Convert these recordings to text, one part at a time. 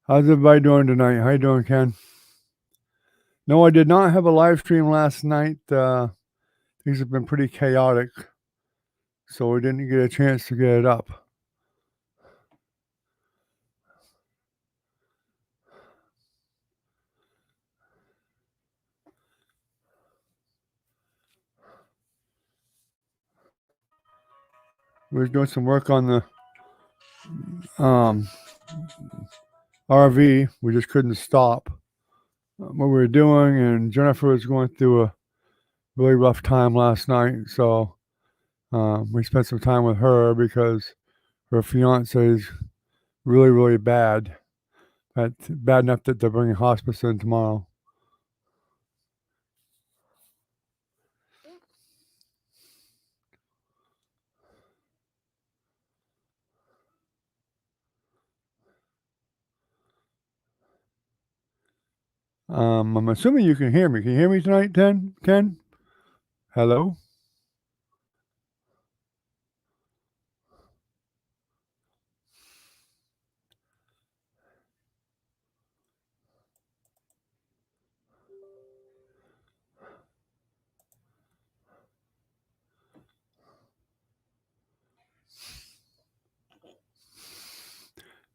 How's everybody doing tonight? How you doing, Ken? No, I did not have a live stream last night. Things have been pretty chaotic, so we didn't get a chance to get it up. We were doing some work on the RV. We just couldn't stop what we were doing, and Jennifer was going through a really rough time last night, so we spent some time with her because her fiance is really, really bad. Bad enough that they're bringing hospice in tomorrow. I'm assuming you can hear me. Can you hear me tonight, Ken? Hello?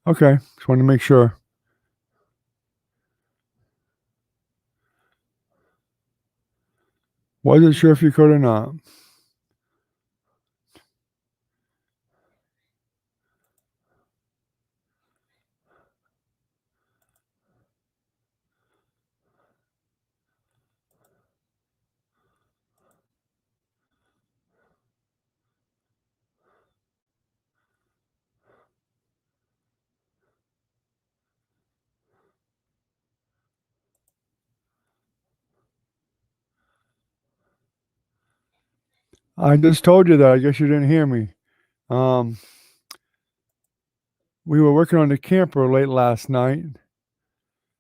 Okay, just wanted to make sure. Wasn't sure if you could or not. I just told you that. I guess you didn't hear me. Um, we were working on the camper late last night.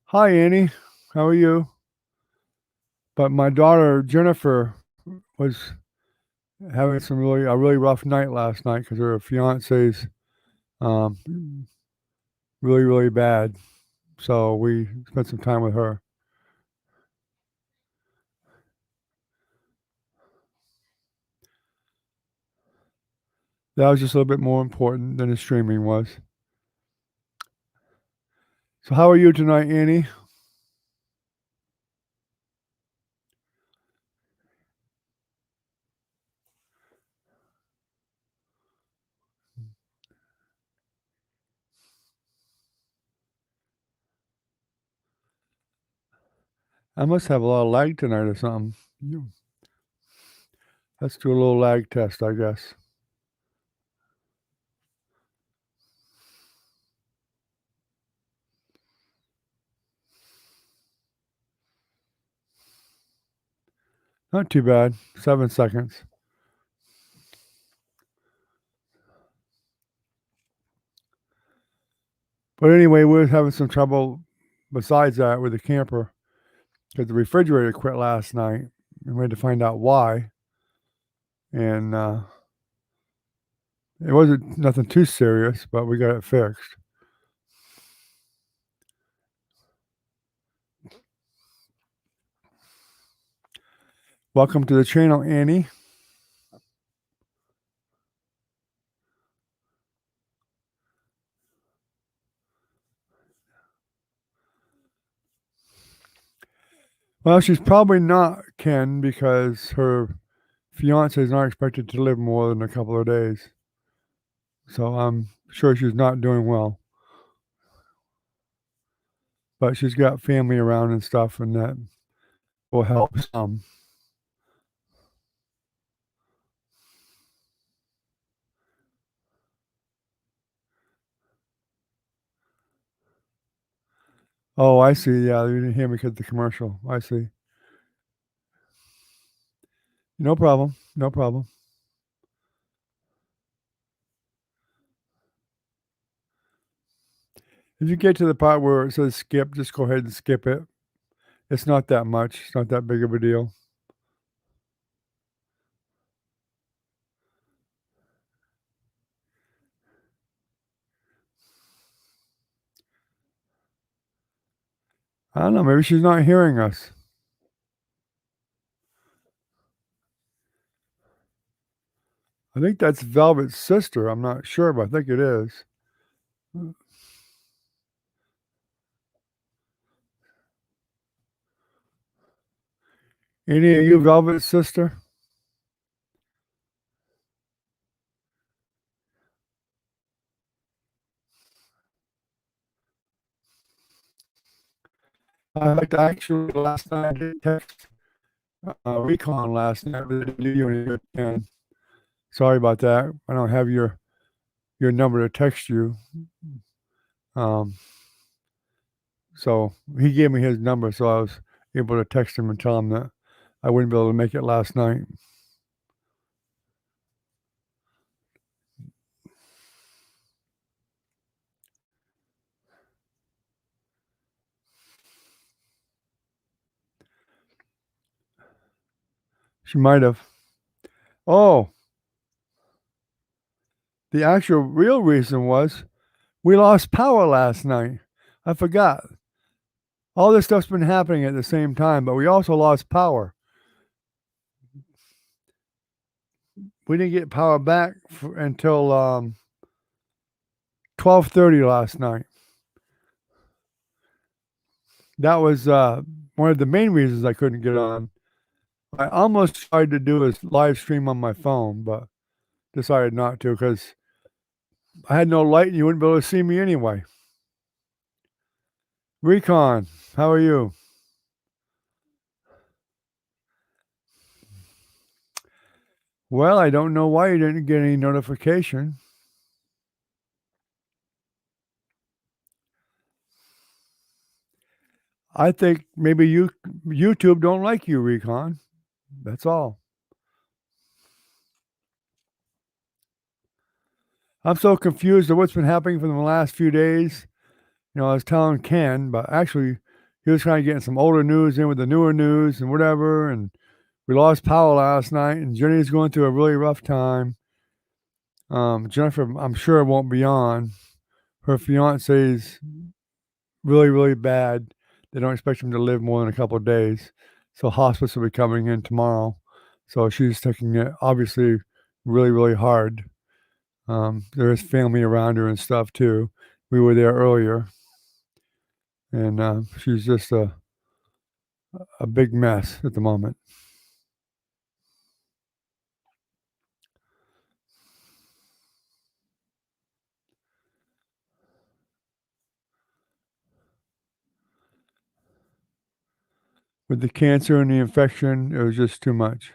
Hi, Annie. How are you? But my daughter Jennifer was having a really rough night last night because her fiance's um, really, really bad. So we spent some time with her. That was just a little bit more important than the streaming was. So how are you tonight, Annie? I must have a lot of lag tonight or something. Let's do a little lag test, I guess. Not too bad. 7 seconds. But anyway, we were having some trouble besides that with the camper because the refrigerator quit last night, and we had to find out why. And it wasn't nothing too serious, but we got it fixed. Welcome to the channel, Annie. Well, she's probably not Ken because her fiance is not expected to live more than a couple of days. So I'm sure she's not doing well. But she's got family around and stuff, and that will help some. Oh, I see. Yeah, you didn't hear me because of the commercial. I see. No problem. No problem. If you get to the part where it says skip, just go ahead and skip it. It's not that much. It's not that big of a deal. I don't know. Maybe she's not hearing us. I think that's Velvet's sister. I'm not sure, but I think it is. Any of you Velvet's sister? Actually, last night I did text Recon last night, but I didn't do you any good. And sorry about that. I don't have your number to text you. Um, so he gave me his number, so I was able to text him and tell him that I wouldn't be able to make it last night. She might have. Oh, the actual real reason was we lost power last night. I forgot. All this stuff's been happening at the same time, but we also lost power. We didn't get power back until 12:30 last night. That was one of the main reasons I couldn't get on. I almost tried to do a live stream on my phone, but decided not to because I had no light and you wouldn't be able to see me anyway. Recon, how are you? Well, I don't know why you didn't get any notification. I think maybe YouTube don't like you, Recon. That's all. I'm so confused at what's been happening for the last few days. You know, I was telling Ken, but actually, he was trying to get some older news in with the newer news and whatever. And we lost power last night, and Jenny's going through a really rough time. Jennifer, I'm sure, won't be on. Her fiance's really, really bad. They don't expect him to live more than a couple of days. So hospice will be coming in tomorrow. So she's taking it obviously really, really hard. There is family around her and stuff too. We were there earlier, and she's just a big mess at the moment. With the cancer and the infection, it was just too much.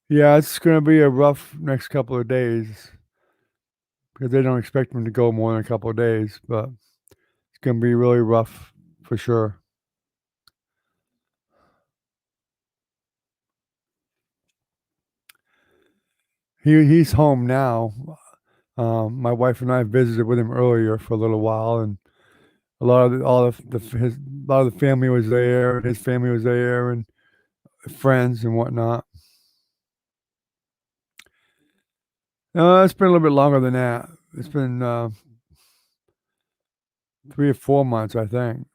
Yeah, it's going to be a rough next couple of days because they don't expect him to go more than a couple of days, but it's going to be really rough for sure. He's home now. My wife and I visited with him earlier for a little while, and a lot of a lot of the family was there. His family was there, and friends and whatnot. It's been a little bit longer than that. It's been 3 or 4 months, I think.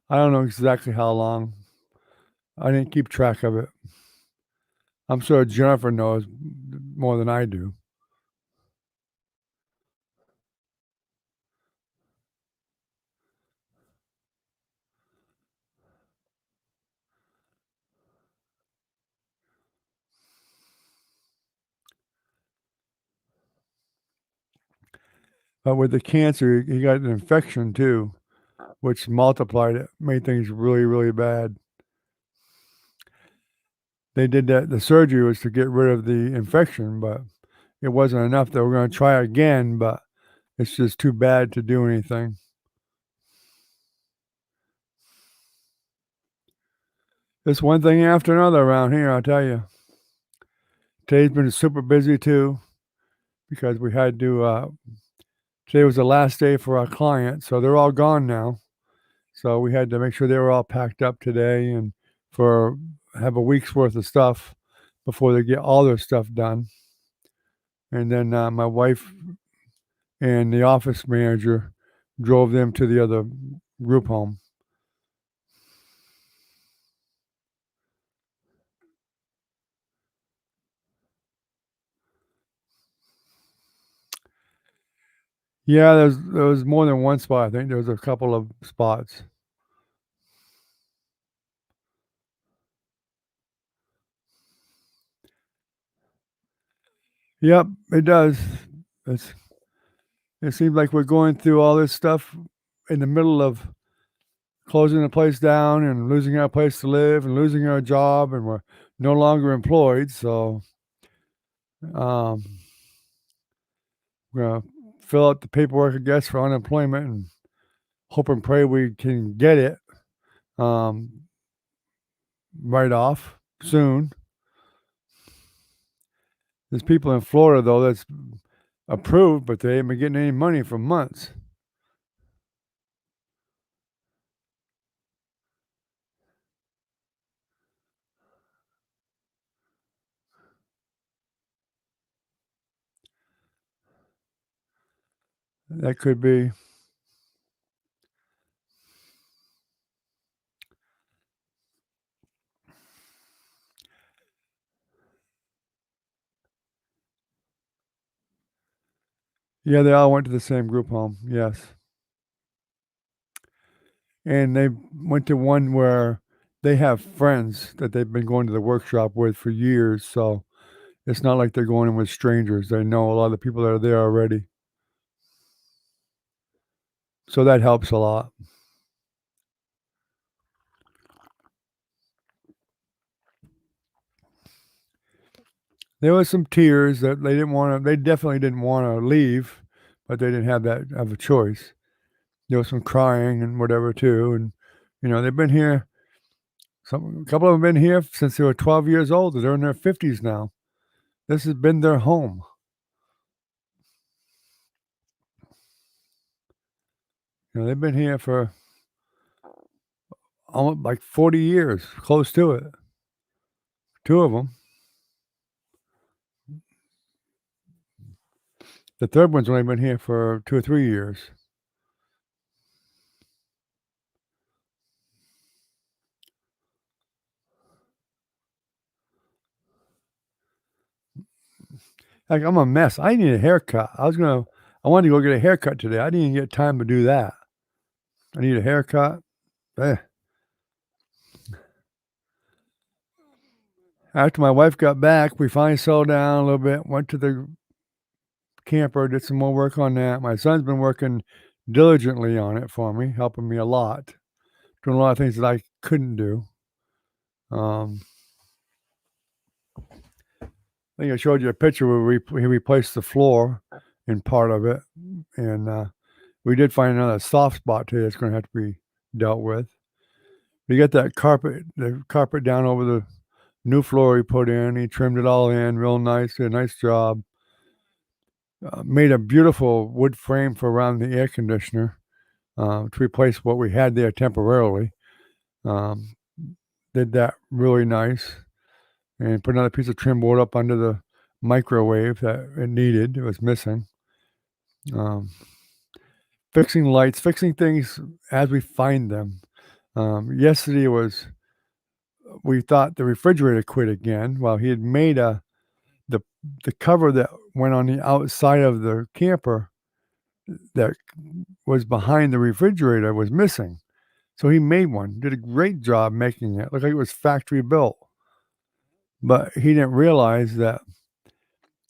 I don't know exactly how long. I didn't keep track of it. I'm sure Jennifer knows more than I do. But with the cancer, he got an infection too, which multiplied it, made things really, really bad. They did that. The surgery was to get rid of the infection, but it wasn't enough. They were going to try again, but it's just too bad to do anything. It's one thing after another around here, I'll tell you. Today's been super busy too because we had to Today was the last day for our client, so they're all gone now. So we had to make sure they were all packed up today and for have a week's worth of stuff before they get all their stuff done. And then my wife and the office manager drove them to the other group home. Yeah, there was more than one spot. I think there was a couple of spots. Yep, it does. It's it seems like we're going through all this stuff in the middle of closing the place down and losing our place to live and losing our job, and we're no longer employed. So um, we're gonna fill out the paperwork, I guess, for unemployment and hope and pray we can get it um, right off soon. There's people in Florida though that's approved, but they ain't been getting any money for months. That could be. Yeah, they all went to the same group home. Yes. And they went to one where they have friends that they've been going to the workshop with for years, so it's not like they're going in with strangers. They know a lot of the people that are there already. So that helps a lot. There was some tears that they definitely didn't wanna leave, but they didn't have a choice. There was some crying and whatever too, and, they've been here a couple of them been here since they were 12 years old. They're in their 50s now. This has been their home. They've been here for almost like 40 years, close to it. 2 of them. The 3rd one's only been here for 2 or 3 years. Like, I'm a mess. I need a haircut. I wanted to go get a haircut today. I didn't even get time to do that. I need a haircut. Eh. After my wife got back, we finally settled down a little bit, went to the camper, did some more work on that. My son's been working diligently on it for me, helping me a lot, doing a lot of things that I couldn't do. Um, I think I showed you a picture where he replaced the floor in part of it, and we did find another soft spot today that's gonna have to be dealt with. We got the carpet down over the new floor he put in. He trimmed it all in real nice, did a nice job. Made a beautiful wood frame for around the air conditioner to replace what we had there temporarily. Um, did that really nice, and put another piece of trim board up under the microwave that it needed. It was missing. Um, fixing lights, fixing things as we find them. Yesterday we thought the refrigerator quit again. Well, he had made the the cover that went on the outside of the camper that was behind the refrigerator was missing. So he made one, did a great job making it. Looked like it was factory built. But he didn't realize that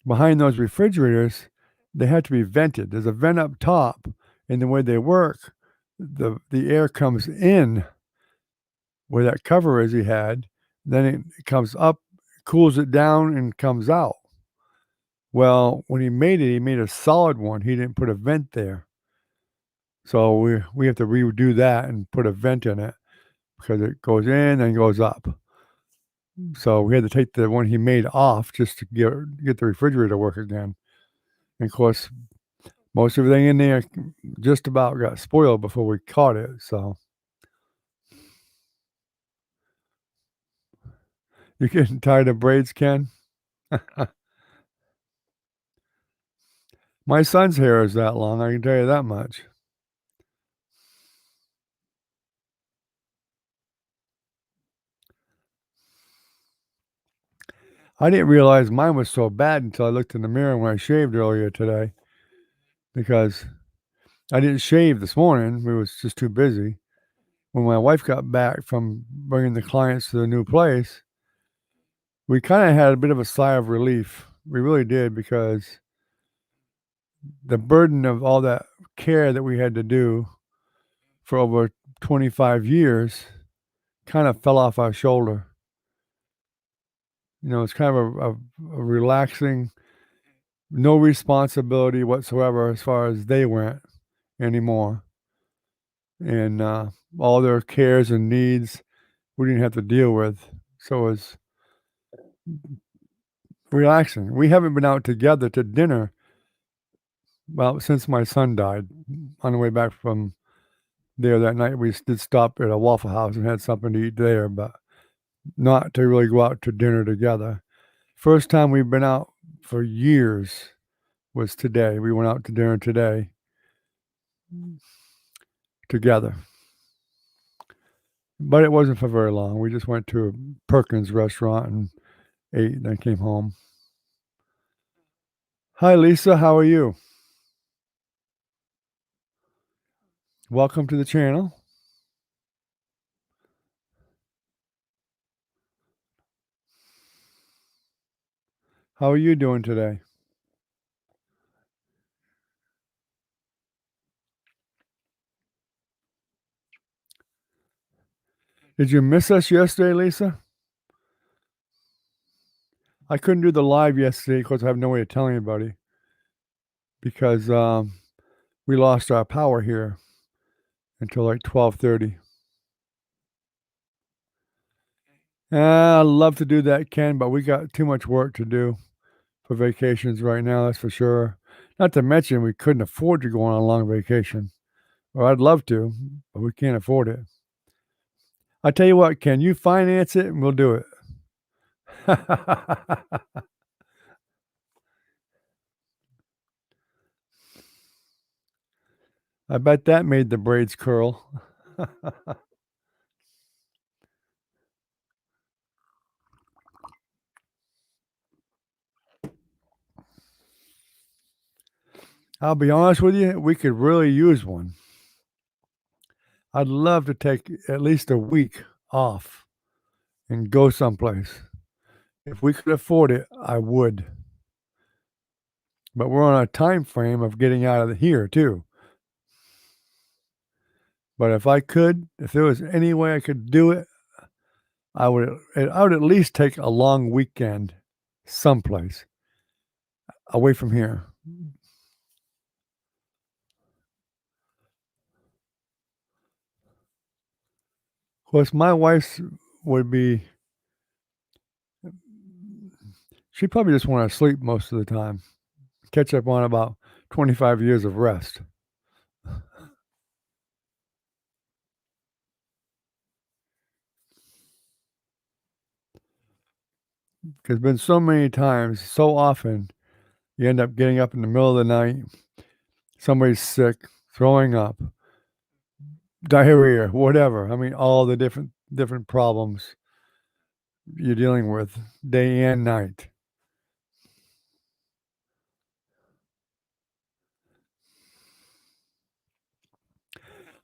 behind those refrigerators, they had to be vented. There's a vent up top, and the way they work, the air comes in where that cover is he had, then it comes up, cools it down, and comes out. Well, when he made a solid one. He didn't put a vent there. So we have to redo that and put a vent in it because it goes in and goes up. So we had to take the one he made off just to get the refrigerator to work again. And of course, Most everything in there just about got spoiled before we caught it, so you getting tired of braids, Ken? My son's hair is that long, I can tell you that much. I didn't realize mine was so bad until I looked in the mirror when I shaved earlier today because I didn't shave this morning. We was just too busy. When my wife got back from bringing the clients to the new place, we kind of had a bit of a sigh of relief. We really did because the burden of all that care that we had to do for over 25 years kind of fell off our shoulder. You know, it's kind of a relaxing, no responsibility whatsoever as far as they went anymore. And all their cares and needs we didn't have to deal with. So it was relaxing. We haven't been out together to dinner, well, since my son died. On the way back from there that night, we did stop at a Waffle House and had something to eat there, but not to really go out to dinner together. First time we've been out for years was today. We went out to dinner today together. But it wasn't for very long. We just went to a Perkins restaurant and ate and then came home. Hi, Lisa. How are you? Welcome to the channel. How are you doing today? Did you miss us yesterday, Lisa? I couldn't do the live yesterday because I have no way to tell anybody because we lost our power here until like 12:30. I love to do that, Ken, but we got too much work to do for vacations right now, that's for sure. Not to mention we couldn't afford to go on a long vacation. Or I'd love to, but we can't afford it. I tell you what, Ken, you finance it and we'll do it. I bet that made the braids curl. I'll be honest with you, we could really use one. I'd love to take at least a week off and go someplace. If we could afford it, I would. But we're on a time frame of getting out of here too. But if there was any way I could do it, I would at least take a long weekend someplace away from here. Of course, my wife's would be she'd probably just wanna sleep most of the time, catch up on about 25 years of rest. There's been so many times, so often, you end up getting up in the middle of the night, somebody's sick, throwing up, diarrhea, whatever. I mean, all the different problems you're dealing with day and night.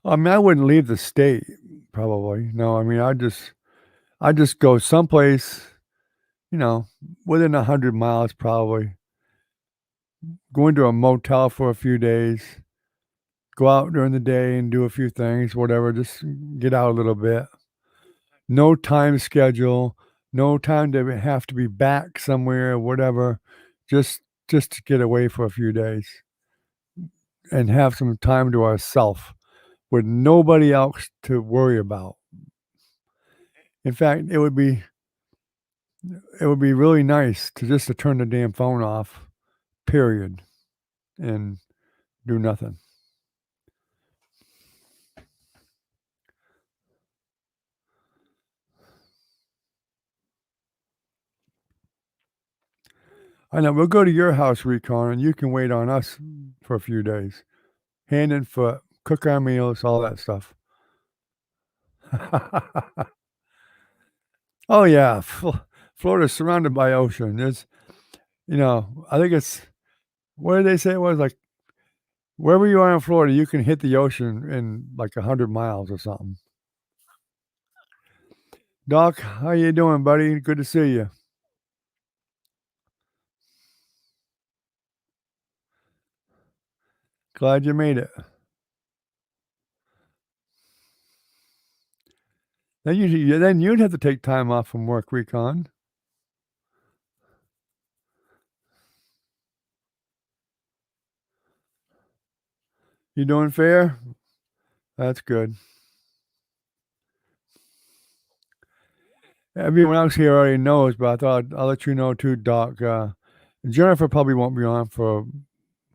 I mean, I wouldn't leave the state, probably. No, I mean, I'd just go someplace, you know, within 100 miles probably, go into a motel for a few days, go out during the day and do a few things, whatever, just get out a little bit. No time schedule, no time to have to be back somewhere, whatever. Just just to get away for a few days and have some time to ourself with nobody else to worry about. In fact, it would be really nice to just to turn the damn phone off, period, and do nothing. I know. We'll go to your house, Recon, and you can wait on us for a few days. Hand and foot, cook our meals, all that stuff. Oh, yeah. Florida's surrounded by ocean. There's, I think it's, what did they say it was? Like, wherever you are in Florida, you can hit the ocean in like 100 miles or something. Doc, how you doing, buddy? Good to see you. Glad you made it. Then you'd have to take time off from work, Recon. You doing fair? That's good. Everyone else here already knows, but I thought I'll let you know too, Doc. Jennifer probably won't be on for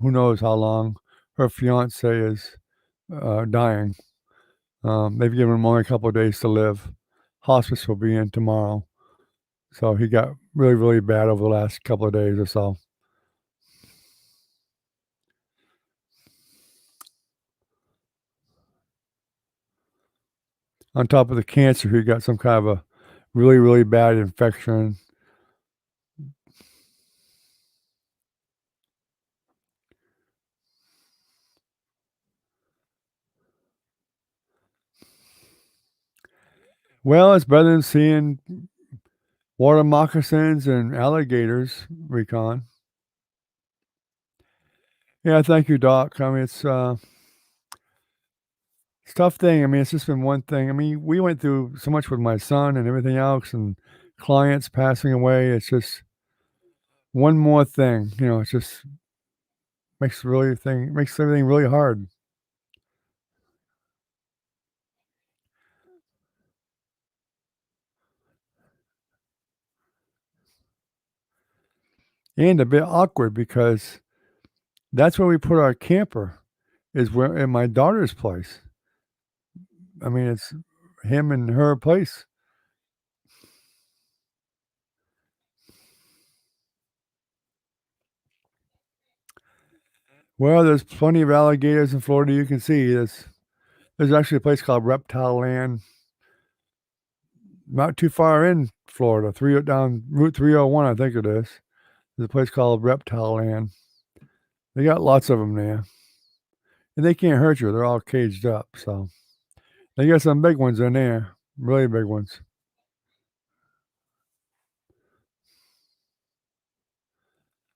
who knows how long. Her fiance is dying. They've given him only a couple of days to live. Hospice will be in tomorrow. So he got really, really bad over the last couple of days or so. On top of the cancer, he got some kind of a really, really bad infection. Well, it's better than seeing water moccasins and alligators, Recon. Yeah, thank you, Doc. I mean, it's a tough thing. I mean, it's just been one thing. I mean, we went through so much with my son and everything else, and clients passing away. It's just one more thing. It just makes everything really hard. And a bit awkward because that's where we put our camper, is where in my daughter's place. I mean, it's him and her place. Well, there's plenty of alligators in Florida you can see. There's actually a place called Reptile Land, not too far in Florida, down Route 301, I think it is. There's a place called Reptile Land. They got lots of them there, and they can't hurt you. They're all caged up, so they got some big ones in there, really big ones.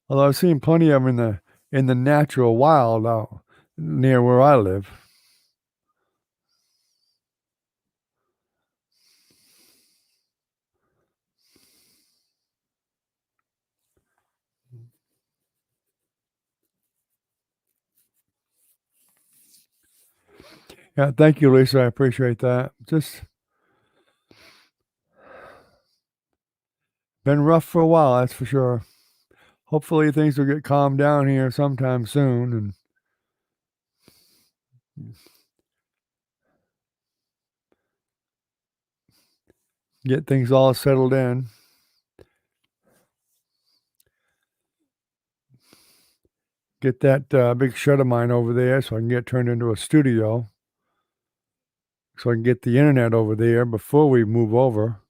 Although I've seen plenty of them in the natural wild out near where I live. Yeah, thank you, Lisa. I appreciate that. Just been rough for a while, that's for sure. Hopefully things will get calmed down here sometime soon and get things all settled in. Get that big shed of mine over there so I can get turned into a studio. So I can get the internet over there before we move over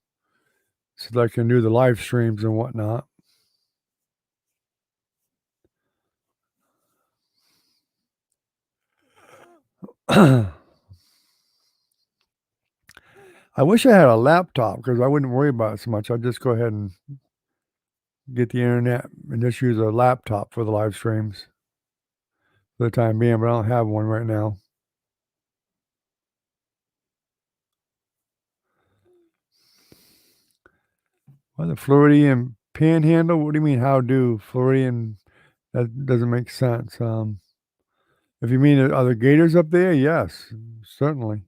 so that I can do the live streams and whatnot. I wish I had a laptop because I wouldn't worry about it so much. I'd just go ahead and get the internet and just use a laptop for the live streams for the time being, but I don't have one right now. Well, the Floridian Panhandle? What do you mean, how do Floridian? That doesn't make sense. If you mean, are there gators up there? Yes, certainly.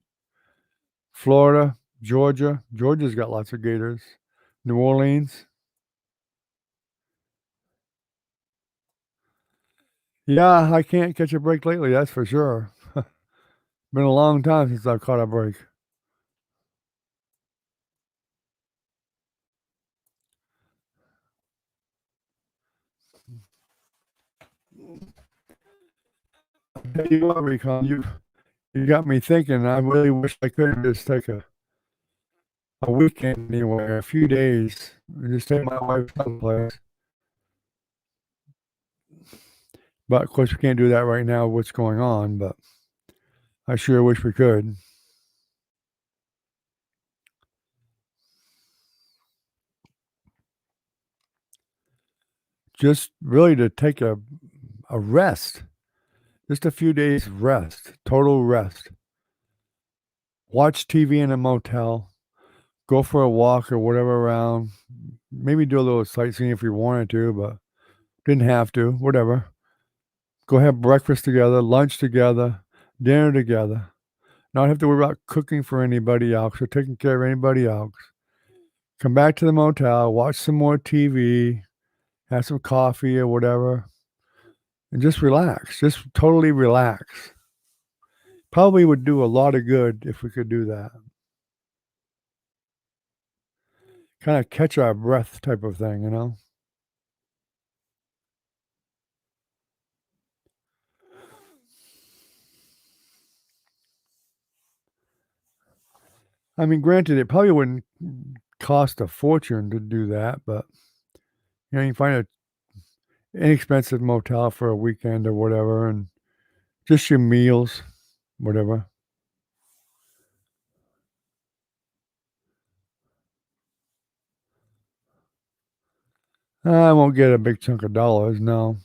Florida, Georgia. Georgia's got lots of gators. New Orleans. Yeah, I can't catch a break lately, that's for sure. Been a long time since I've caught a break. I tell you what, Recon, you got me thinking. I really wish I could just take a weekend anywhere, a few days, and just take my wife someplace. But of course, we can't do that right now. What's going on? But I sure wish we could. Just really to take a rest, just a few days rest, total rest. Watch TV in a motel, go for a walk or whatever around. Maybe do a little sightseeing if you wanted to, but didn't have to. Whatever. Go have breakfast together, lunch together, dinner together. Not have to worry about cooking for anybody else or taking care of anybody else. Come back to the motel, watch some more TV, have some coffee or whatever, and just relax. Just totally relax. Probably would do a lot of good if we could do that. Kind of catch our breath type of thing, you know? I mean, granted, it probably wouldn't cost a fortune to do that, but you can find an inexpensive motel for a weekend or whatever, and just your meals, whatever. I won't get a big chunk of dollars, no.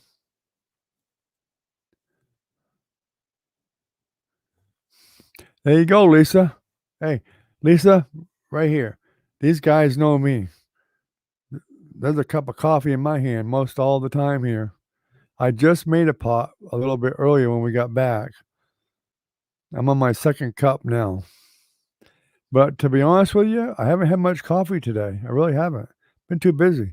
There you go, Lisa. Hey, Lisa, right here. These guys know me. There's a cup of coffee in my hand most all the time here. I just made a pot a little bit earlier when we got back. I'm on my second cup now. But to be honest with you, I haven't had much coffee today. I really haven't. Been too busy.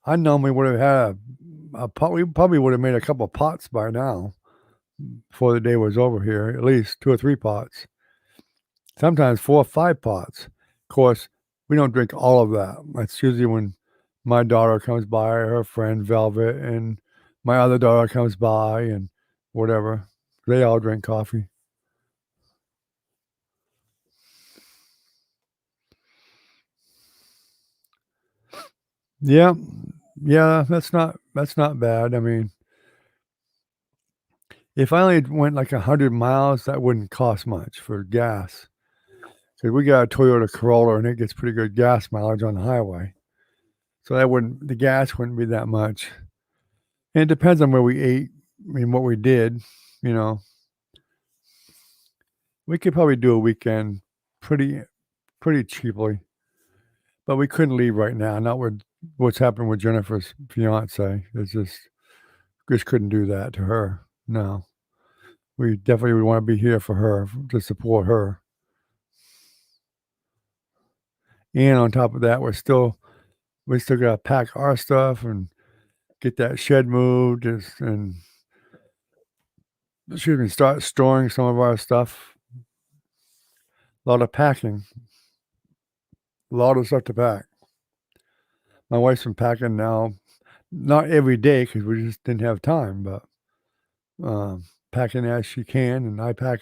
I normally would have had a pot. We probably would have made a couple pots by now before the day was over here, at least 2 or 3 pots. Sometimes 4 or 5 pots. Of course, we don't drink all of that. That's usually when my daughter comes by, her friend Velvet, and my other daughter comes by and whatever. They all drink coffee. Yeah. Yeah, that's not bad. I mean, if I only went like 100 miles, that wouldn't cost much for gas. 'Cause we got a Toyota Corolla, and it gets pretty good gas mileage on the highway. So the gas wouldn't be that much. And it depends on where we ate, I mean, what we did, you know. We could probably do a weekend pretty pretty cheaply, but we couldn't leave right now, not with what's happened with Jennifer's fiancé. It's just couldn't do that to her. No. We definitely would wanna be here for her, to support her. And on top of that, we still gotta pack our stuff and get that shed moved and excuse me, start storing some of our stuff. A lot of packing, a lot of stuff to pack. My wife's been packing now, not every day because we just didn't have time, but, packing as she can, and I pack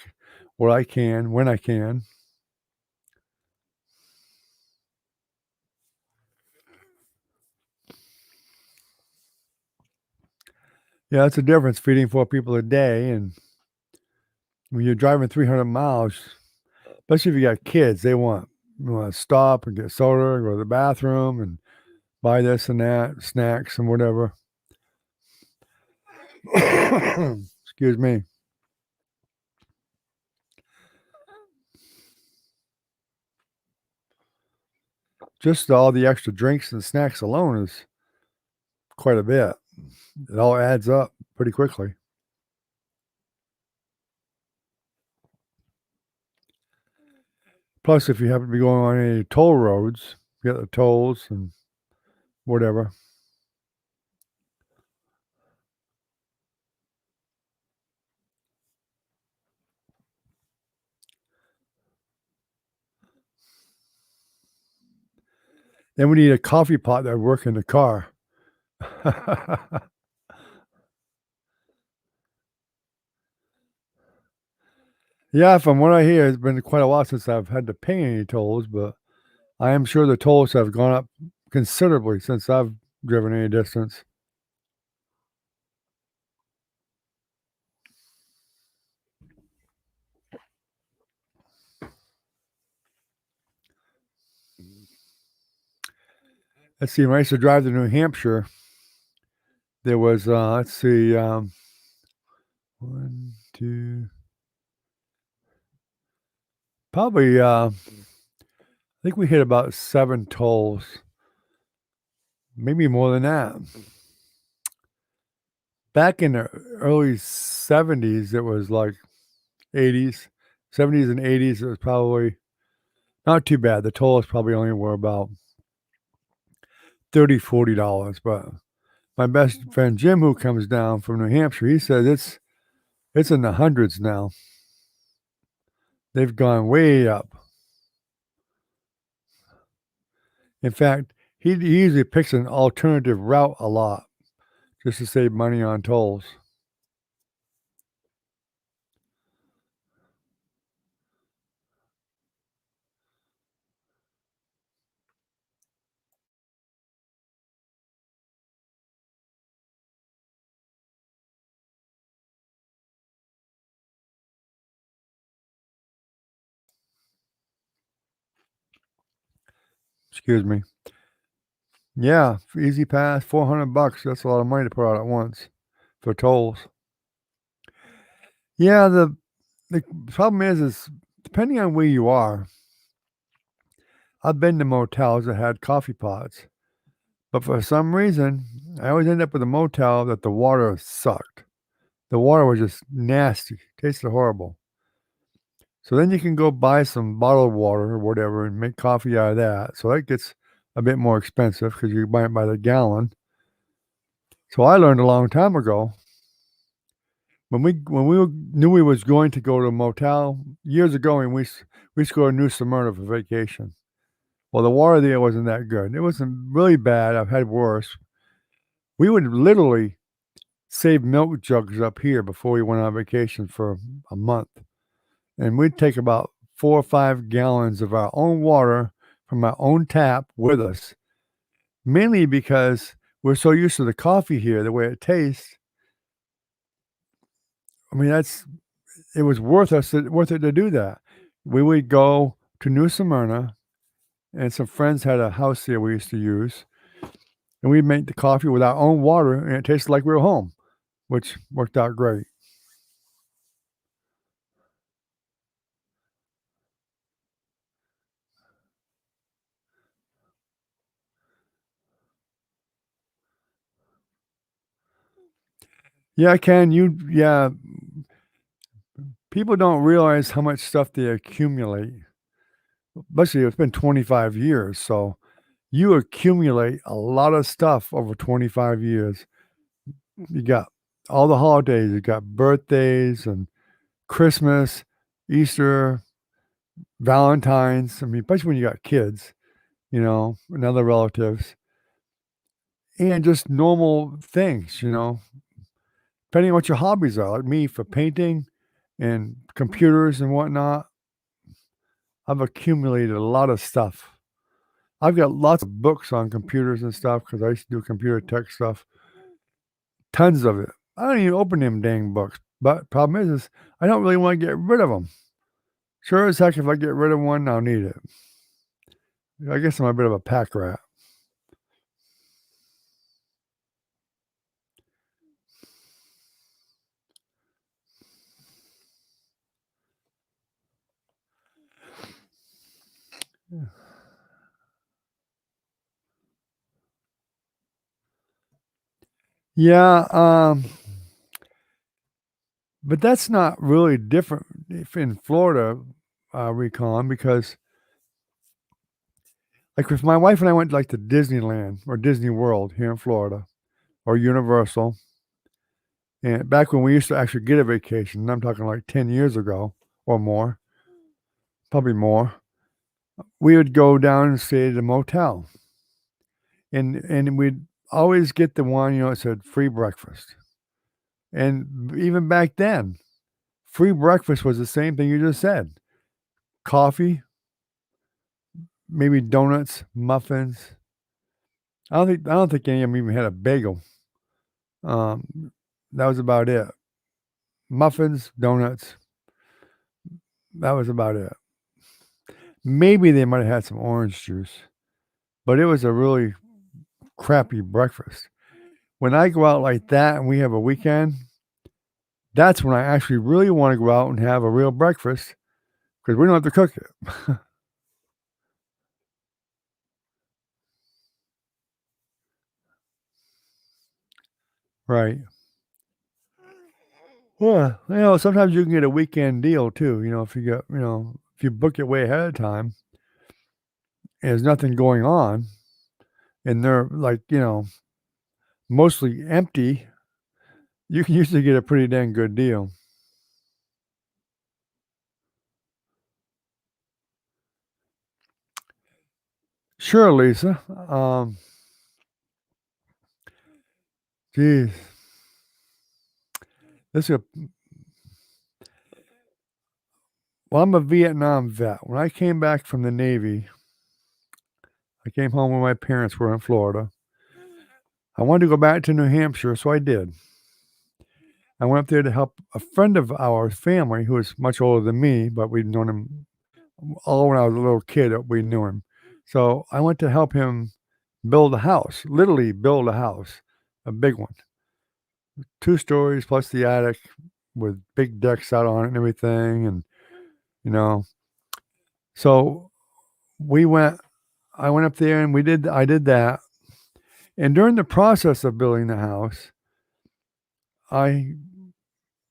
what I can when I can. Yeah, it's a difference feeding 4 people a day, and when you're driving 300 miles, especially if you got kids, they wanna stop and get soda, go to the bathroom, and buy this and that, snacks and whatever. Excuse me. Just all the extra drinks and snacks alone is quite a bit. It all adds up pretty quickly. Plus, if you happen to be going on any toll roads, you get the tolls and whatever. Then we need a coffee pot that work in the car. Yeah, from what I hear, it's been quite a while since I've had to pay any tolls, but I am sure the tolls have gone up considerably since I've driven any distance. Let's see, when I used to drive to New Hampshire, there was, let's see, 1, 2, probably, I think we hit about 7 tolls, maybe more than that. Back in the early '70s, it was like '80s, '70s and '80s, it was probably not too bad. The tolls probably only were about $30, $40, but my best friend Jim, who comes down from New Hampshire, he says it's in the hundreds now. They've gone way up. In fact, he usually picks an alternative route a lot just to save money on tolls. Excuse me. Yeah, easy pass, $400. That's a lot of money to put out at once for tolls. Yeah, the problem is depending on where you are, I've been to motels that had coffee pots, but for some reason, I always end up with a motel that the water sucked. The water was just nasty, tasted horrible. So then you can go buy some bottled water or whatever and make coffee out of that. So that gets a bit more expensive because you buy it by the gallon. So I learned a long time ago when we knew we was going to go to a motel years ago, and we used to go to New Smyrna for vacation. Well, the water there wasn't that good. It wasn't really bad. I've had worse. We would literally save milk jugs up here before we went on vacation for a month, and we'd take about 4 or 5 gallons of our own water from our own tap with us, mainly because we're so used to the coffee here, the way it tastes. I mean, it was worth it to do that. We would go to New Smyrna, and some friends had a house there we used to use, and we'd make the coffee with our own water, and it tasted like we were home, which worked out great. Yeah, Ken, people don't realize how much stuff they accumulate. Especially it's been 25 years, so you accumulate a lot of stuff over 25 years. You got all the holidays, you got birthdays and Christmas, Easter, Valentine's. I mean, especially when you got kids, and other relatives, and just normal things, depending on what your hobbies are. Like me, for painting and computers and whatnot, I've accumulated a lot of stuff. I've got lots of books on computers and stuff because I used to do computer tech stuff. Tons of it. I don't even open them dang books. But problem is I don't really want to get rid of them. Sure as heck, if I get rid of one, I'll need it. I guess I'm a bit of a pack rat. Yeah. Yeah, but that's not really different if in Florida, Recon, because Like if my wife and I went like to Disneyland or Disney World here in Florida or Universal, and back when we used to actually get a vacation, and I'm talking like 10 years ago or more, probably more, we would go down and stay at a motel. And we'd always get the one, that said free breakfast. And even back then, free breakfast was the same thing you just said. Coffee, maybe donuts, muffins. I don't think any of them even had a bagel. That was about it. Muffins, donuts. That was about it. Maybe they might have had some orange juice, but it was a really crappy breakfast. When I go out like that and we have a weekend, that's when I actually really want to go out and have a real breakfast because we don't have to cook it. Right. Well, sometimes you can get a weekend deal too. If you book it way ahead of time, and there's nothing going on, and they're like, mostly empty, you can usually get a pretty dang good deal. Sure, Lisa. Geez, this is well, I'm a Vietnam vet. When I came back from the Navy, I came home when my parents were in Florida. I wanted to go back to New Hampshire, so I did. I went up there to help a friend of our family who was much older than me, but we'd known him all when I was a little kid. We knew him, so I went to help him build a house. Literally build a house, a big one, 2 stories plus the attic with big decks out on it and everything, and you know. So we went. I went up there and we did. I did that, and during the process of building the house, I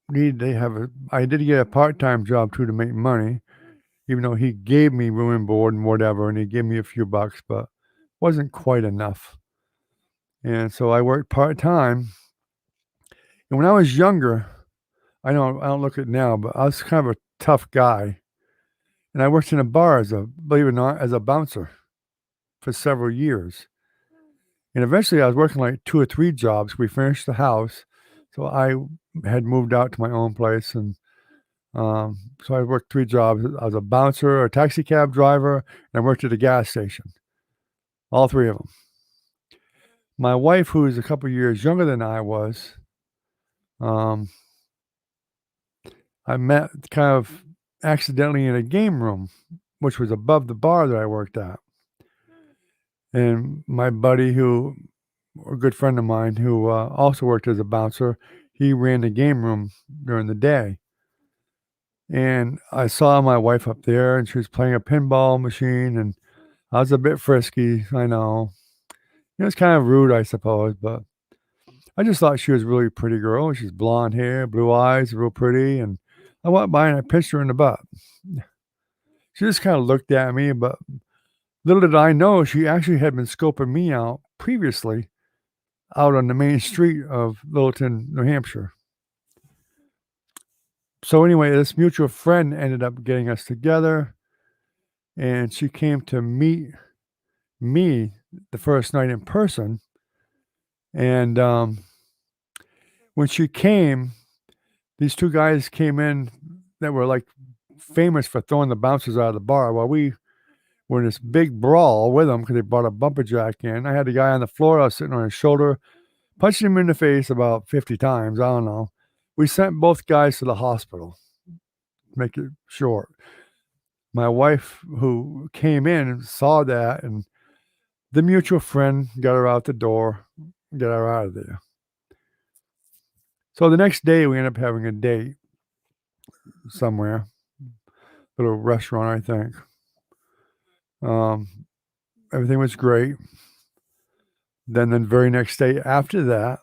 needed to have a. I did get a part-time job too to make money, even though he gave me room and board and whatever, and he gave me a few bucks, but wasn't quite enough. And so I worked part-time. And when I was younger, I don't look at it now, but I was kind of a tough guy. And I worked in a bar believe it or not, as a bouncer for several years. And eventually I was working like 2 or 3 jobs. We finished the house. So I had moved out to my own place. And so I worked 3 jobs. I was a bouncer, a taxi cab driver, and I worked at a gas station. All 3 of them. My wife, who is a couple years younger than I was, um, I met kind of accidentally in a game room, which was above the bar that I worked at. And my buddy, a good friend of mine, who also worked as a bouncer, he ran the game room during the day. And I saw my wife up there, and she was playing a pinball machine, and I was a bit frisky, I know. It was kind of rude, I suppose, but I just thought she was a really pretty girl. She's blonde hair, blue eyes, real pretty, and I went by and I pinched her in the butt. She just kinda looked at me, but little did I know she actually had been scoping me out previously out on the main street of Littleton, New Hampshire. So, anyway, this mutual friend ended up getting us together, and she came to meet me the first night in person, and, when she came, these 2 guys came in that were, like, famous for throwing the bouncers out of the bar. Well, we were in this big brawl with them because they brought a bumper jack in. I had the guy on the floor, I was sitting on his shoulder, punched him in the face about 50 times, I don't know. We sent both guys to the hospital, make it short. My wife, who came in, saw that, and the mutual friend got her out the door, get her out of there. So the next day, we ended up having a date somewhere, little restaurant, I think. Um, Everything was great. Then the very next day after that,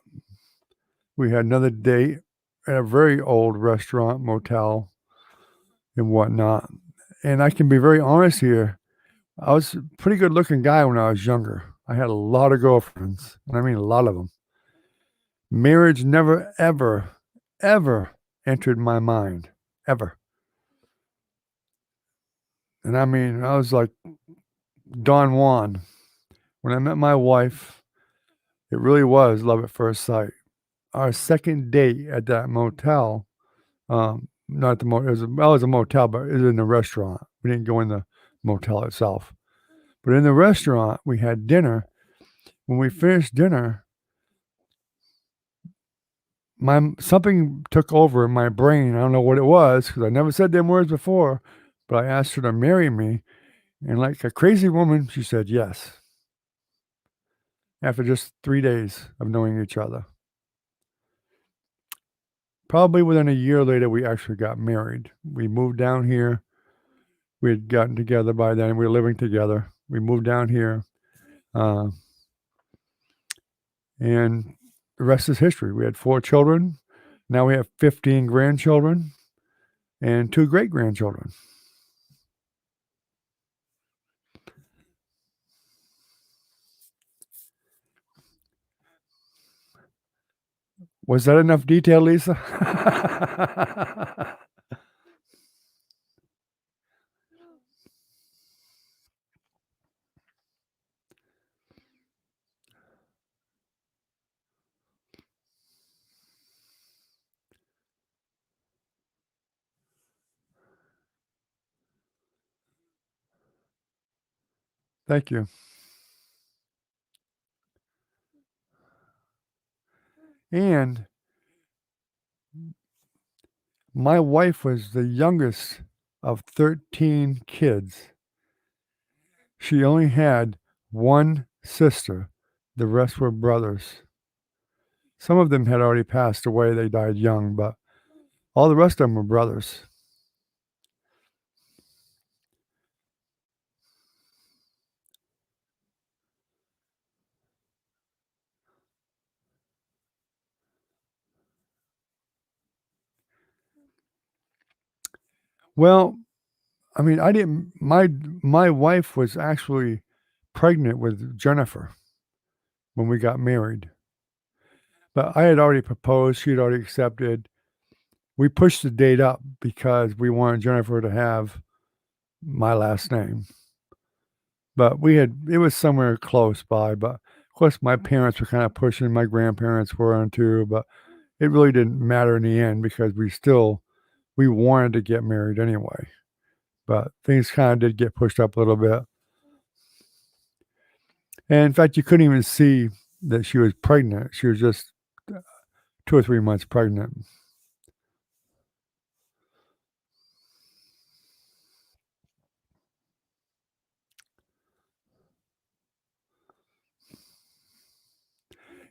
we had another date at a very old restaurant, motel, and whatnot. And I can be very honest here. I was a pretty good looking guy when I was younger. I had a lot of girlfriends, and I mean a lot of them. Marriage never, ever, ever entered my mind, ever. And I mean, I was like Don Juan. When I met my wife, it really was love at first sight. Our second date at that motel, not the motel, it was a motel, but it was in a restaurant. We didn't go in the motel itself. But in the restaurant, we had dinner. When we finished dinner, something took over in my brain. I don't know what it was because I never said them words before, but I asked her to marry me, and like a crazy woman, she said yes. After just 3 days of knowing each other. Probably within a year later, we actually got married. We moved down here. We had gotten together by then. We were living together. We moved down here, uh, and the rest is history. We had 4 children. Now we have 15 grandchildren and 2 great-grandchildren. Was that enough detail, Lisa? Thank you. And my wife was the youngest of 13 kids. She only had 1 sister. The rest were brothers. Some of them had already passed away. They died young, but all the rest of them were brothers. Well, I mean, I didn't my wife was actually pregnant with Jennifer when we got married. But I had already proposed, she had already accepted. We pushed the date up because we wanted Jennifer to have my last name. But it was somewhere close by, but of course my parents were kind of pushing, my grandparents were on too, but it really didn't matter in the end because we wanted to get married anyway. But things kind of did get pushed up a little bit. And in fact, you couldn't even see that she was pregnant. She was just 2 or 3 months pregnant.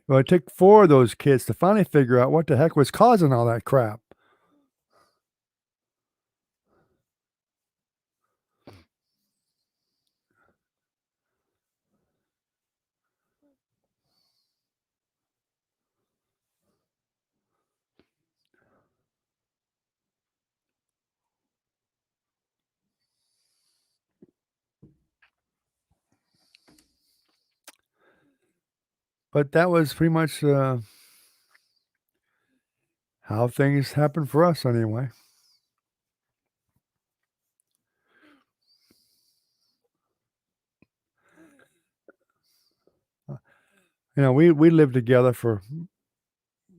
Well, it took 4 of those kids to finally figure out what the heck was causing all that crap. But that was pretty much, how things happened for us anyway. You know, we lived together for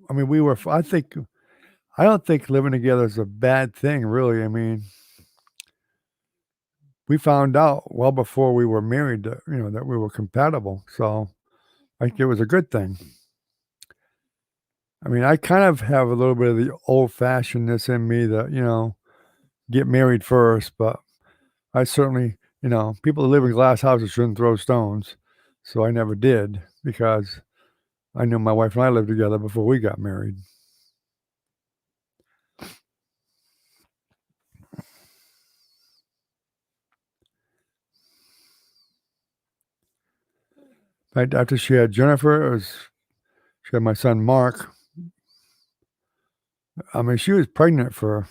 I mean, we were I don't think living together is a bad thing, really. I mean, we found out well before we were married that, that we were compatible, so I think it was a good thing. I mean, I kind of have a little bit of the old-fashionedness in me that, get married first, but I certainly people that live in glass houses shouldn't throw stones, so I never did because I knew my wife and I lived together before we got married. In fact, after she had Jennifer, she had my son Mark. I mean, she was pregnant for,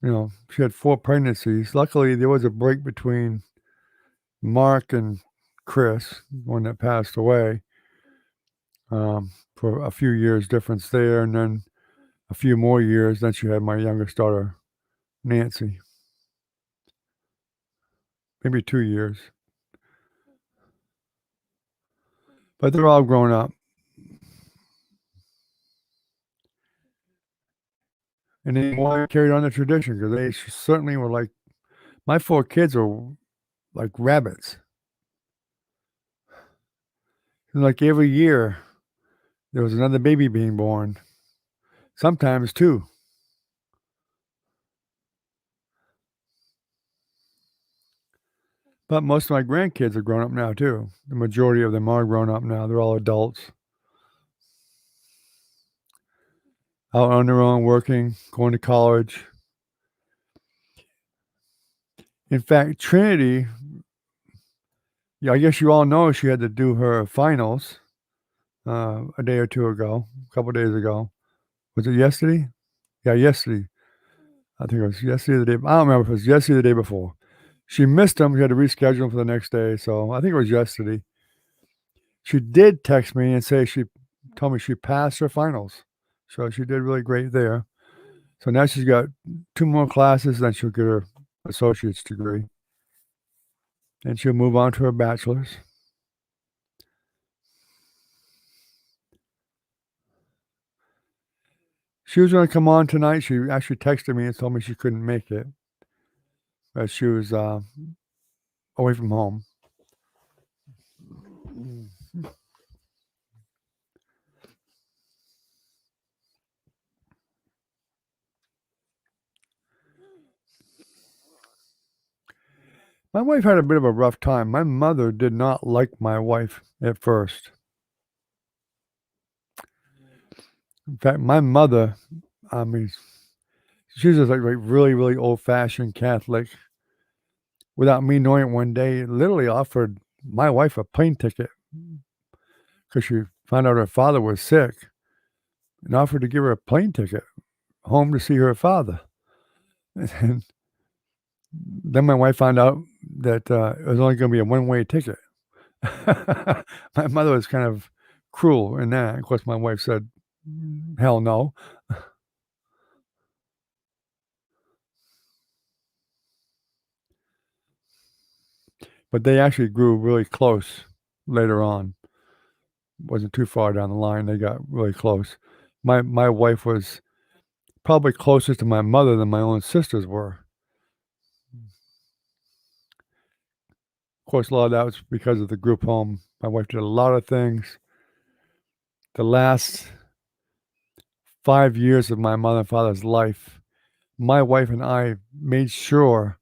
she had 4 pregnancies. Luckily, there was a break between Mark and Chris, one that passed away, for a few years difference there, and then a few more years. Then she had my youngest daughter, Nancy. Maybe 2 years. But they're all grown up. And they carried on the tradition because they certainly were like my 4 kids were like rabbits. And like every year, there was another baby being born, sometimes 2. But most of my grandkids are grown up now too. The majority of them are grown up now. They're all adults, out on their own, working, going to college. In fact, Trinity, yeah, I guess you all know she had to do her finals a day or 2 ago, a couple days ago. Was it yesterday? Yeah, yesterday. I think it was yesterday or the day. I don't remember if it was yesterday or the day before. She missed them. She had to reschedule them for the next day. So I think it was yesterday. She did text me and say she told me she passed her finals. So she did really great there. So now she's got 2 more classes, then she'll get her associate's degree. And she'll move on to her bachelor's. She was going to come on tonight. She actually texted me and told me she couldn't make it, as she was away from home. My wife had a bit of a rough time. My mother did not like my wife at first. In fact, my mother, I mean, she's just like really, really old-fashioned Catholic. Without me knowing it, one day, literally offered my wife a plane ticket because she found out her father was sick and offered to give her a plane ticket home to see her father. And then my wife found out that it was only going to be a one-way ticket. My mother was kind of cruel in that. Of course, my wife said, hell no. But they actually grew really close later on. Wasn't too far down the line. They got really close. My wife was probably closer to my mother than my own sisters were. Of course, a lot of that was because of the group home. My wife did a lot of things. The last 5 years of my mother and father's life, my wife and I made sure,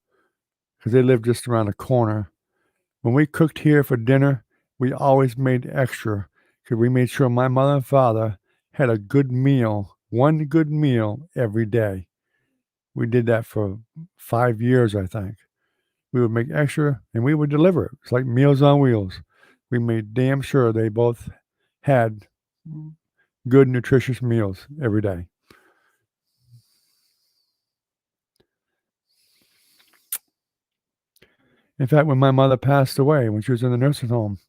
because they lived just around the corner, when we cooked here for dinner, we always made extra because we made sure my mother and father had a good meal, one good meal every day. We did that for 5 years, I think. We would make extra and we would deliver it. It's like Meals on Wheels. We made damn sure they both had good, nutritious meals every day. In fact, when my mother passed away, when she was in the nursing home,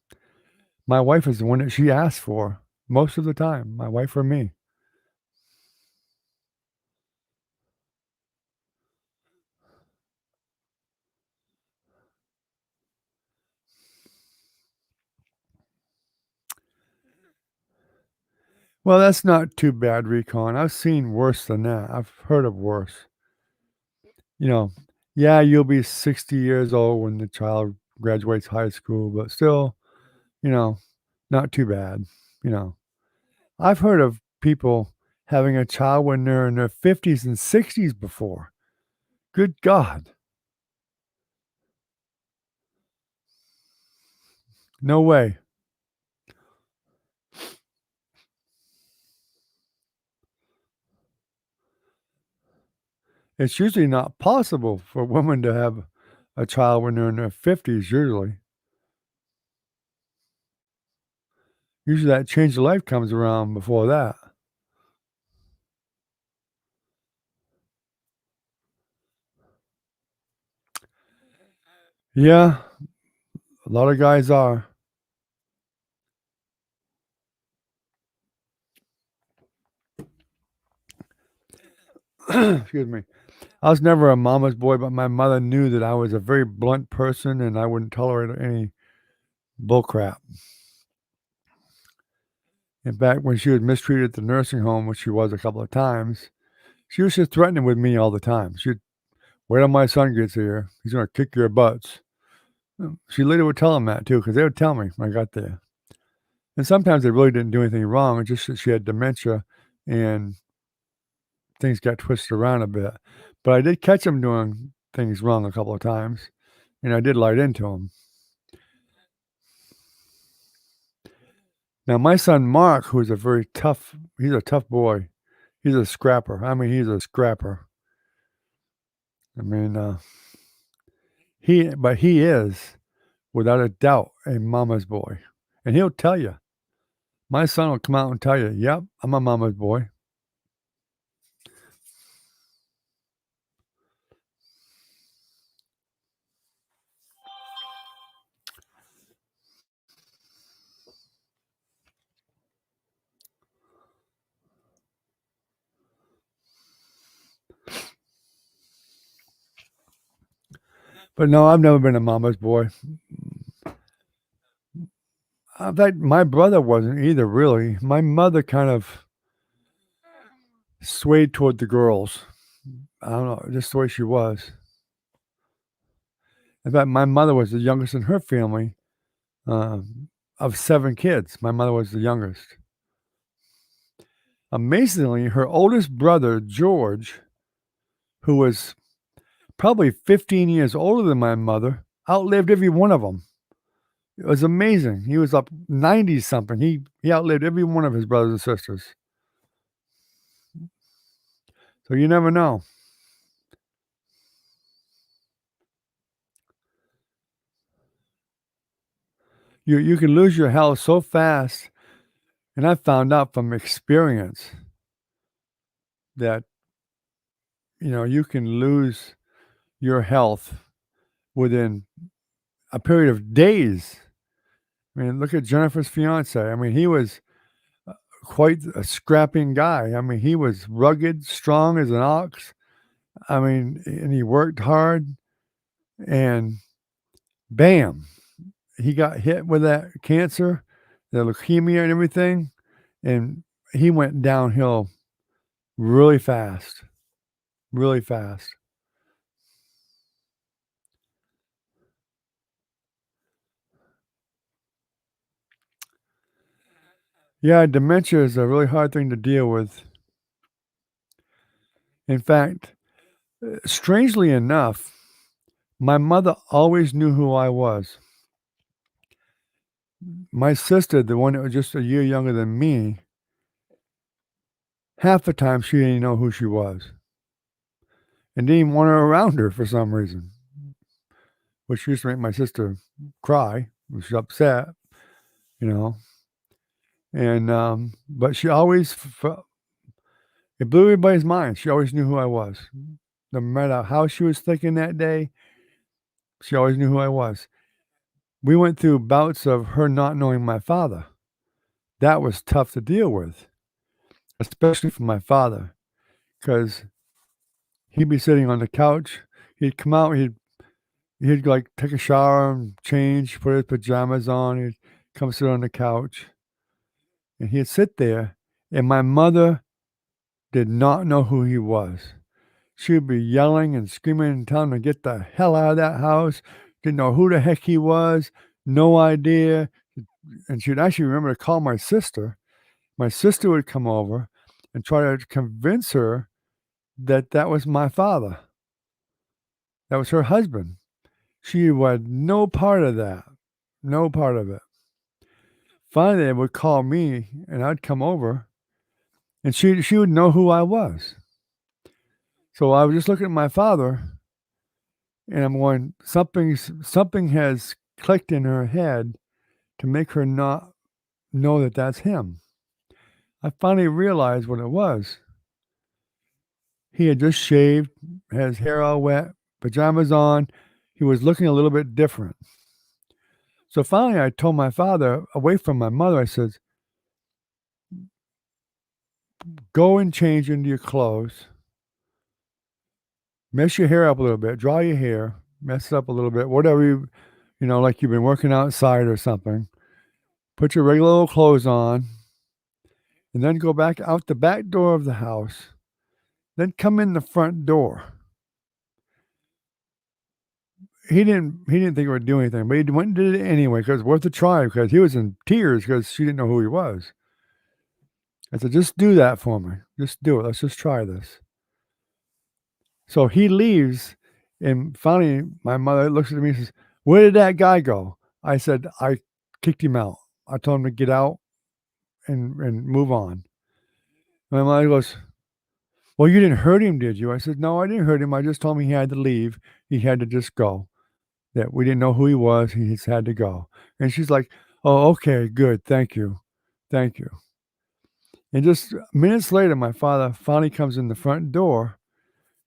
my wife is the one that she asked for most of the time, my wife or me. Well, that's not too bad, Recon. I've seen worse than that. I've heard of worse. You know, yeah, you'll be 60 years old when the child graduates high school, but still, you know, not too bad. You know, I've heard of people having a child when they're in their 50s and 60s before. Good God. No way. It's usually not possible for women to have a child when they're in their 50s, usually. Usually that change of life comes around before that. Yeah, A lot of guys are. Excuse me. I was never a mama's boy, but my mother knew that I was a very blunt person and I wouldn't tolerate any bullcrap. In fact, when she was mistreated at the nursing home, which she was a couple of times, she was just threatening with me all the time. She'd, "Wait till my son gets here. He's going to kick your butts." She later would tell him that too, because they would tell me when I got there. And sometimes they really didn't do anything wrong. It's just that she had dementia and things got twisted around a bit. But I did catch them doing things wrong a couple of times, and I did light into them. Now, my son Mark, who's he's a tough boy. He's a scrapper. I mean, he's a scrapper. I mean, he is, without a doubt, a mama's boy. And he'll tell you. My son will come out and tell you, "Yep, I'm a mama's boy." But no, I've never been a mama's boy. In fact, my brother wasn't either, really. My mother kind of swayed toward the girls. I don't know, just the way she was. In fact, my mother was the youngest in her family, of 7 kids. My mother was the youngest. Amazingly, her oldest brother, George, who was probably 15 years older than my mother, outlived every one of them. It was amazing. He was up 90-something. He outlived every one of his brothers and sisters. So you never know. You can lose your health so fast, and I found out from experience that, you can lose your health within a period of days. I mean, look at Jennifer's fiance. I mean, he was quite a scrapping guy. I mean, he was rugged, strong as an ox. I mean, and he worked hard, and bam, he got hit with that cancer, the leukemia and everything, and he went downhill really fast, really fast. Yeah, dementia is a really hard thing to deal with. In fact, strangely enough, my mother always knew who I was. My sister, the one that was just a year younger than me, half the time she didn't know who she was and didn't even want her around her for some reason, which used to make my sister cry. She was upset, you know. And but she always it blew everybody's mind. She always knew who I was. No matter how she was thinking that day, she always knew who I was. We went through bouts of her not knowing my father. That was tough to deal with, especially for my father, because he'd be sitting on the couch. He'd come out. He'd like take a shower and change, put his pajamas on. He'd come sit on the couch, and he'd sit there. And my mother did not know who he was. She would be yelling and screaming and telling him to get the hell out of that house. Didn't know who the heck he was. No idea. And she'd actually remember to call my sister. My sister would come over and try to convince her that that was my father. That was her husband. She had no part of that. No part of it. Finally, they would call me, and I'd come over, and she would know who I was. So I was just looking at my father, and I'm going, something has clicked in her head to make her not know that that's him. I finally realized what it was. He had just shaved, had his hair all wet, pajamas on. He was looking a little bit different. So finally, I told my father, away from my mother, I said, "Go and change into your clothes. Mess your hair up a little bit. Draw your hair. Mess it up a little bit. Whatever like you've been working outside or something. Put your regular old clothes on, and then go back out the back door of the house. Then come in the front door." He didn't think it would do anything, but he went and did it anyway because it's worth a try because he was in tears because she didn't know who he was. I said, "Just do that for me. Just do it. Let's just try this." So he leaves, and finally, my mother looks at me and says, "Where did that guy go?" I said, "I kicked him out. I told him to get out and move on." My mother goes, "Well, you didn't hurt him, did you?" I said, "No, I didn't hurt him. I just told him he had to leave. He had to just go. That we didn't know who he was. He just had to go." And she's like, "Oh, okay, good. Thank you. Thank you." And just minutes later, my father finally comes in the front door,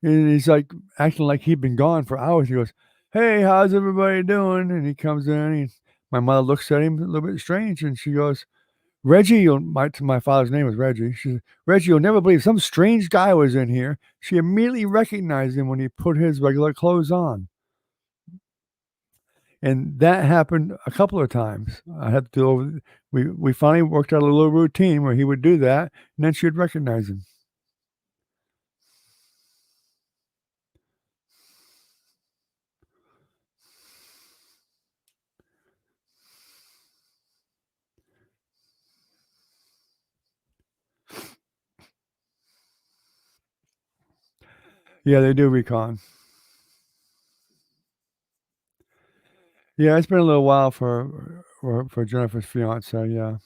and he's like acting like he'd been gone for hours. He goes, "Hey, how's everybody doing?" And he comes in. My mother looks at him a little bit strange, and she goes, "Reggie, my father's name was Reggie. She said, "Reggie, you'll never believe some strange guy was in here." She immediately recognized him when he put his regular clothes on. And that happened a couple of times. I had to do we finally worked out a little routine where he would do that, and then she'd recognize him. Yeah, they do recon. Yeah, it's been a little while for Jennifer's fiance. Yeah.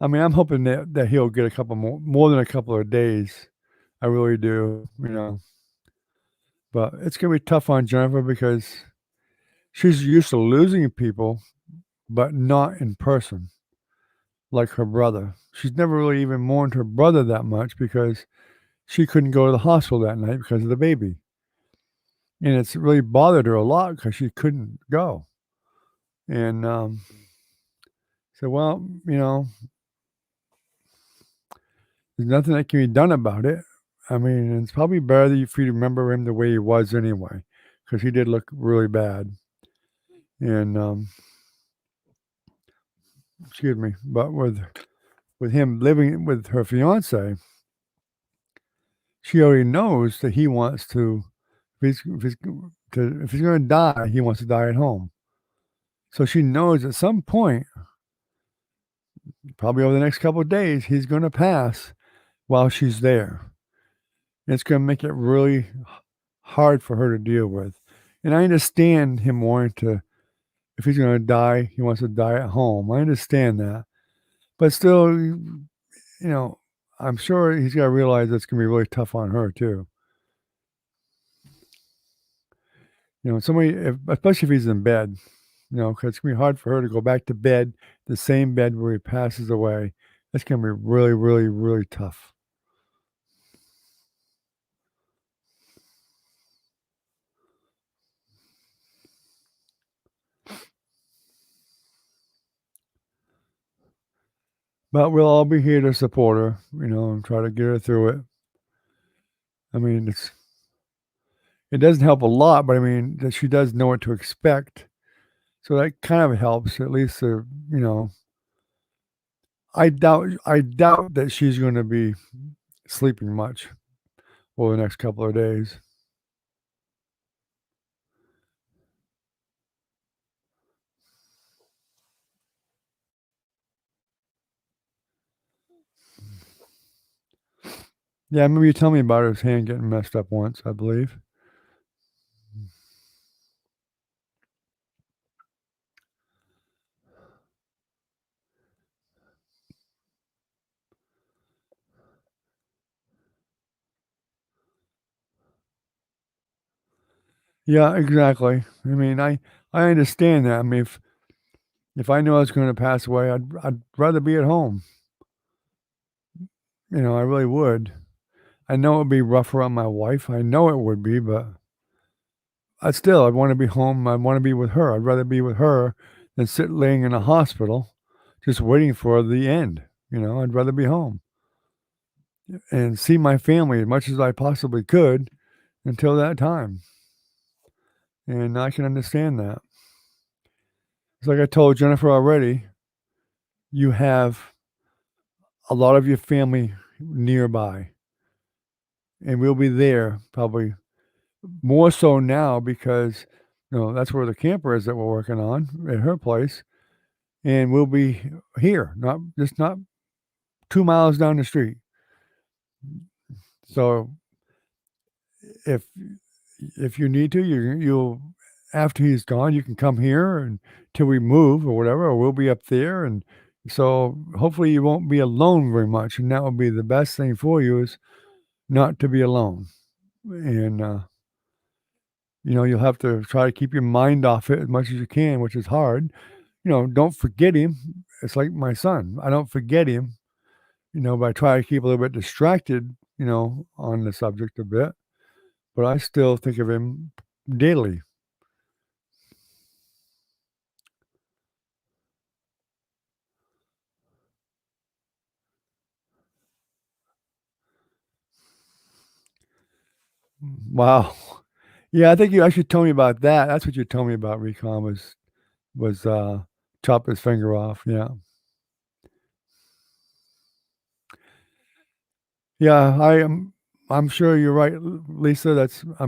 I mean, I'm hoping that he'll get a couple more than a couple of days. I really do. But it's gonna be tough on Jennifer because she's used to losing people, but not in person, like her brother. She's never really even mourned her brother that much because she couldn't go to the hospital that night because of the baby. And it's really bothered her a lot because she couldn't go. And said, "Well, there's nothing that can be done about it. I mean, it's probably better for you to remember him the way he was anyway, because he did look really bad." And excuse me, but with him living with her fiance, she already knows that he wants to. If he's going to die, he wants to die at home. So she knows at some point, probably over the next couple of days, he's going to pass while she's there. It's going to make it really hard for her to deal with. And I understand him wanting to, if he's going to die, he wants to die at home. I understand that. But still, I'm sure he's got to realize it's going to be really tough on her, too. Especially if he's in bed, because it's going to be hard for her to go back to bed, the same bed where he passes away. It's going to be really, really, really tough. But we'll all be here to support her, and try to get her through it. I mean, it doesn't help a lot, but I mean, that she does know what to expect. So that kind of helps, at least, I doubt that she's gonna be sleeping much over the next couple of days. Yeah, I remember you telling me about his hand getting messed up once, I believe. Yeah, exactly. I mean, I understand that. I mean, if I knew I was gonna pass away, I'd rather be at home. I really would. I know it would be rougher on my wife. I know it would be, but I'd wanna be home, I wanna be with her, I'd rather be with her than sit laying in a hospital just waiting for the end, I'd rather be home and see my family as much as I possibly could until that time, and I can understand that. It's like I told Jennifer already, you have a lot of your family nearby, and we'll be there probably more so now because, that's where the camper is that we're working on at her place, and we'll be here, not 2 miles down the street. So if if you need to, you'll after he's gone, you can come here and till we move or whatever, or we'll be up there, and so hopefully you won't be alone very much, and that will be the best thing for you is not to be alone. And you'll have to try to keep your mind off it as much as you can, which is hard. Don't forget him. It's like my son. I don't forget him, but I try to keep a little bit distracted, on the subject a bit, but I still think of him daily. Wow. Yeah, I think you actually told me about that. That's what you told me about Recon was chop his finger off. Yeah. Yeah, I'm sure you're right, Lisa. That's what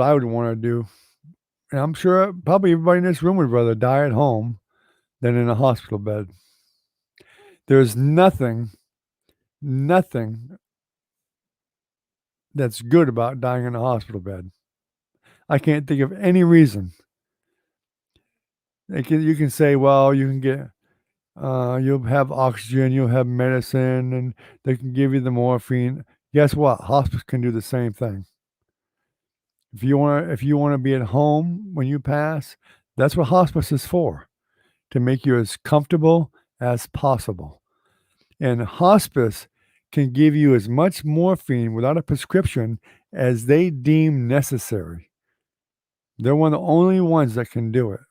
I would wanna do. And I'm sure probably everybody in this room would rather die at home than in a hospital bed. There's nothing that's good about dying in a hospital bed. I can't think of any reason. You can say, well, you can get you'll have oxygen, you'll have medicine, and they can give you the morphine. Guess what? Hospice can do the same thing. If you wanna be at home when you pass, that's what hospice is for, to make you as comfortable as possible. And hospice can give you as much morphine without a prescription as they deem necessary. They're one of the only ones that can do it.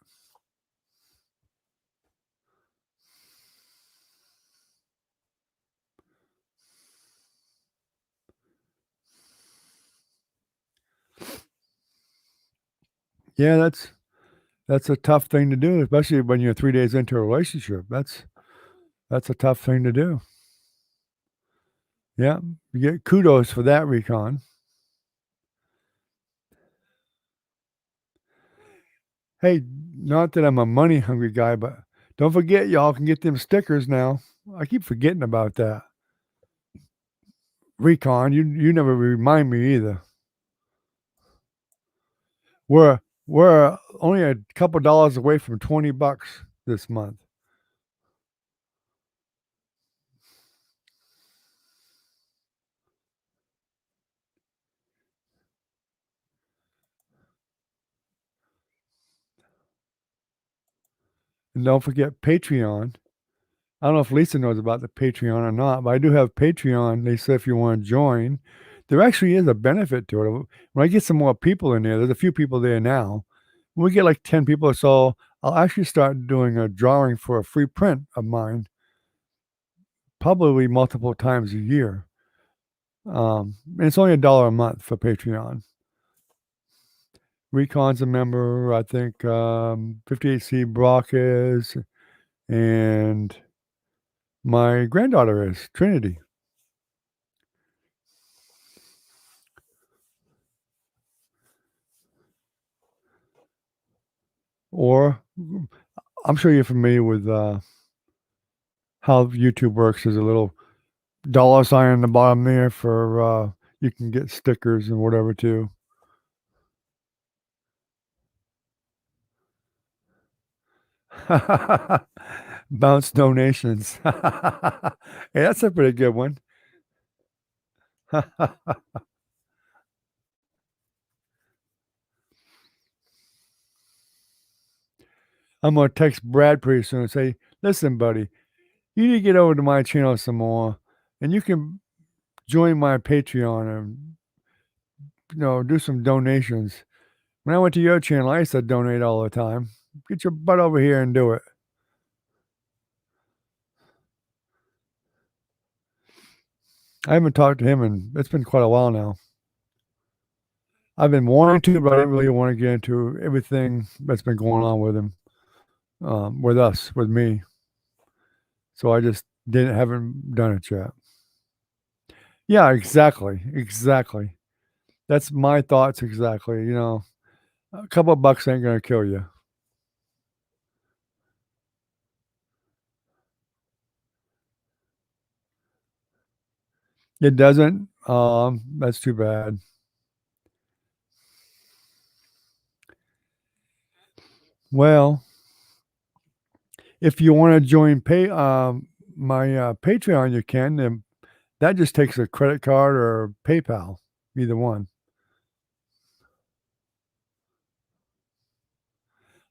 Yeah, that's a tough thing to do, especially when you're 3 days into a relationship. That's a tough thing to do. Yeah, you get kudos for that, Recon. Hey, not that I'm a money hungry guy, but don't forget y'all can get them stickers now. I keep forgetting about that. Recon, you never remind me either. We're only a couple dollars away from $20 this month. And don't forget Patreon. I don't know if Lisa knows about the Patreon or not, but I do have Patreon, Lisa, if you wanna join. There actually is a benefit to it. When I get some more people in there's a few people there now. When we get like 10 people or so, I'll actually start doing a drawing for a free print of mine, probably multiple times a year. And it's only $1 a month for Patreon. Recon's a member, I think, 58C Brock is, and my granddaughter is, Trinity. Or I'm sure you're familiar with, how YouTube works. There's a little dollar sign on the bottom there for, you can get stickers and whatever too. Bounce donations. Hey, that's a pretty good one. I'm gonna text Brad pretty soon and say, "Listen, buddy, you need to get over to my channel some more, and you can join my Patreon and do some donations. When I went to your channel, I used to donate all the time. Get your butt over here and do it. I haven't talked to him and it's been quite a while now. I've been wanting to, but I didn't really want to get into everything that's been going on with him, with me. So I just haven't done it yet. Yeah, exactly. That's my thoughts exactly. A couple of bucks ain't gonna kill you. It doesn't. That's too bad. Well, if you want to join my Patreon, you can. And that just takes a credit card or PayPal, either one.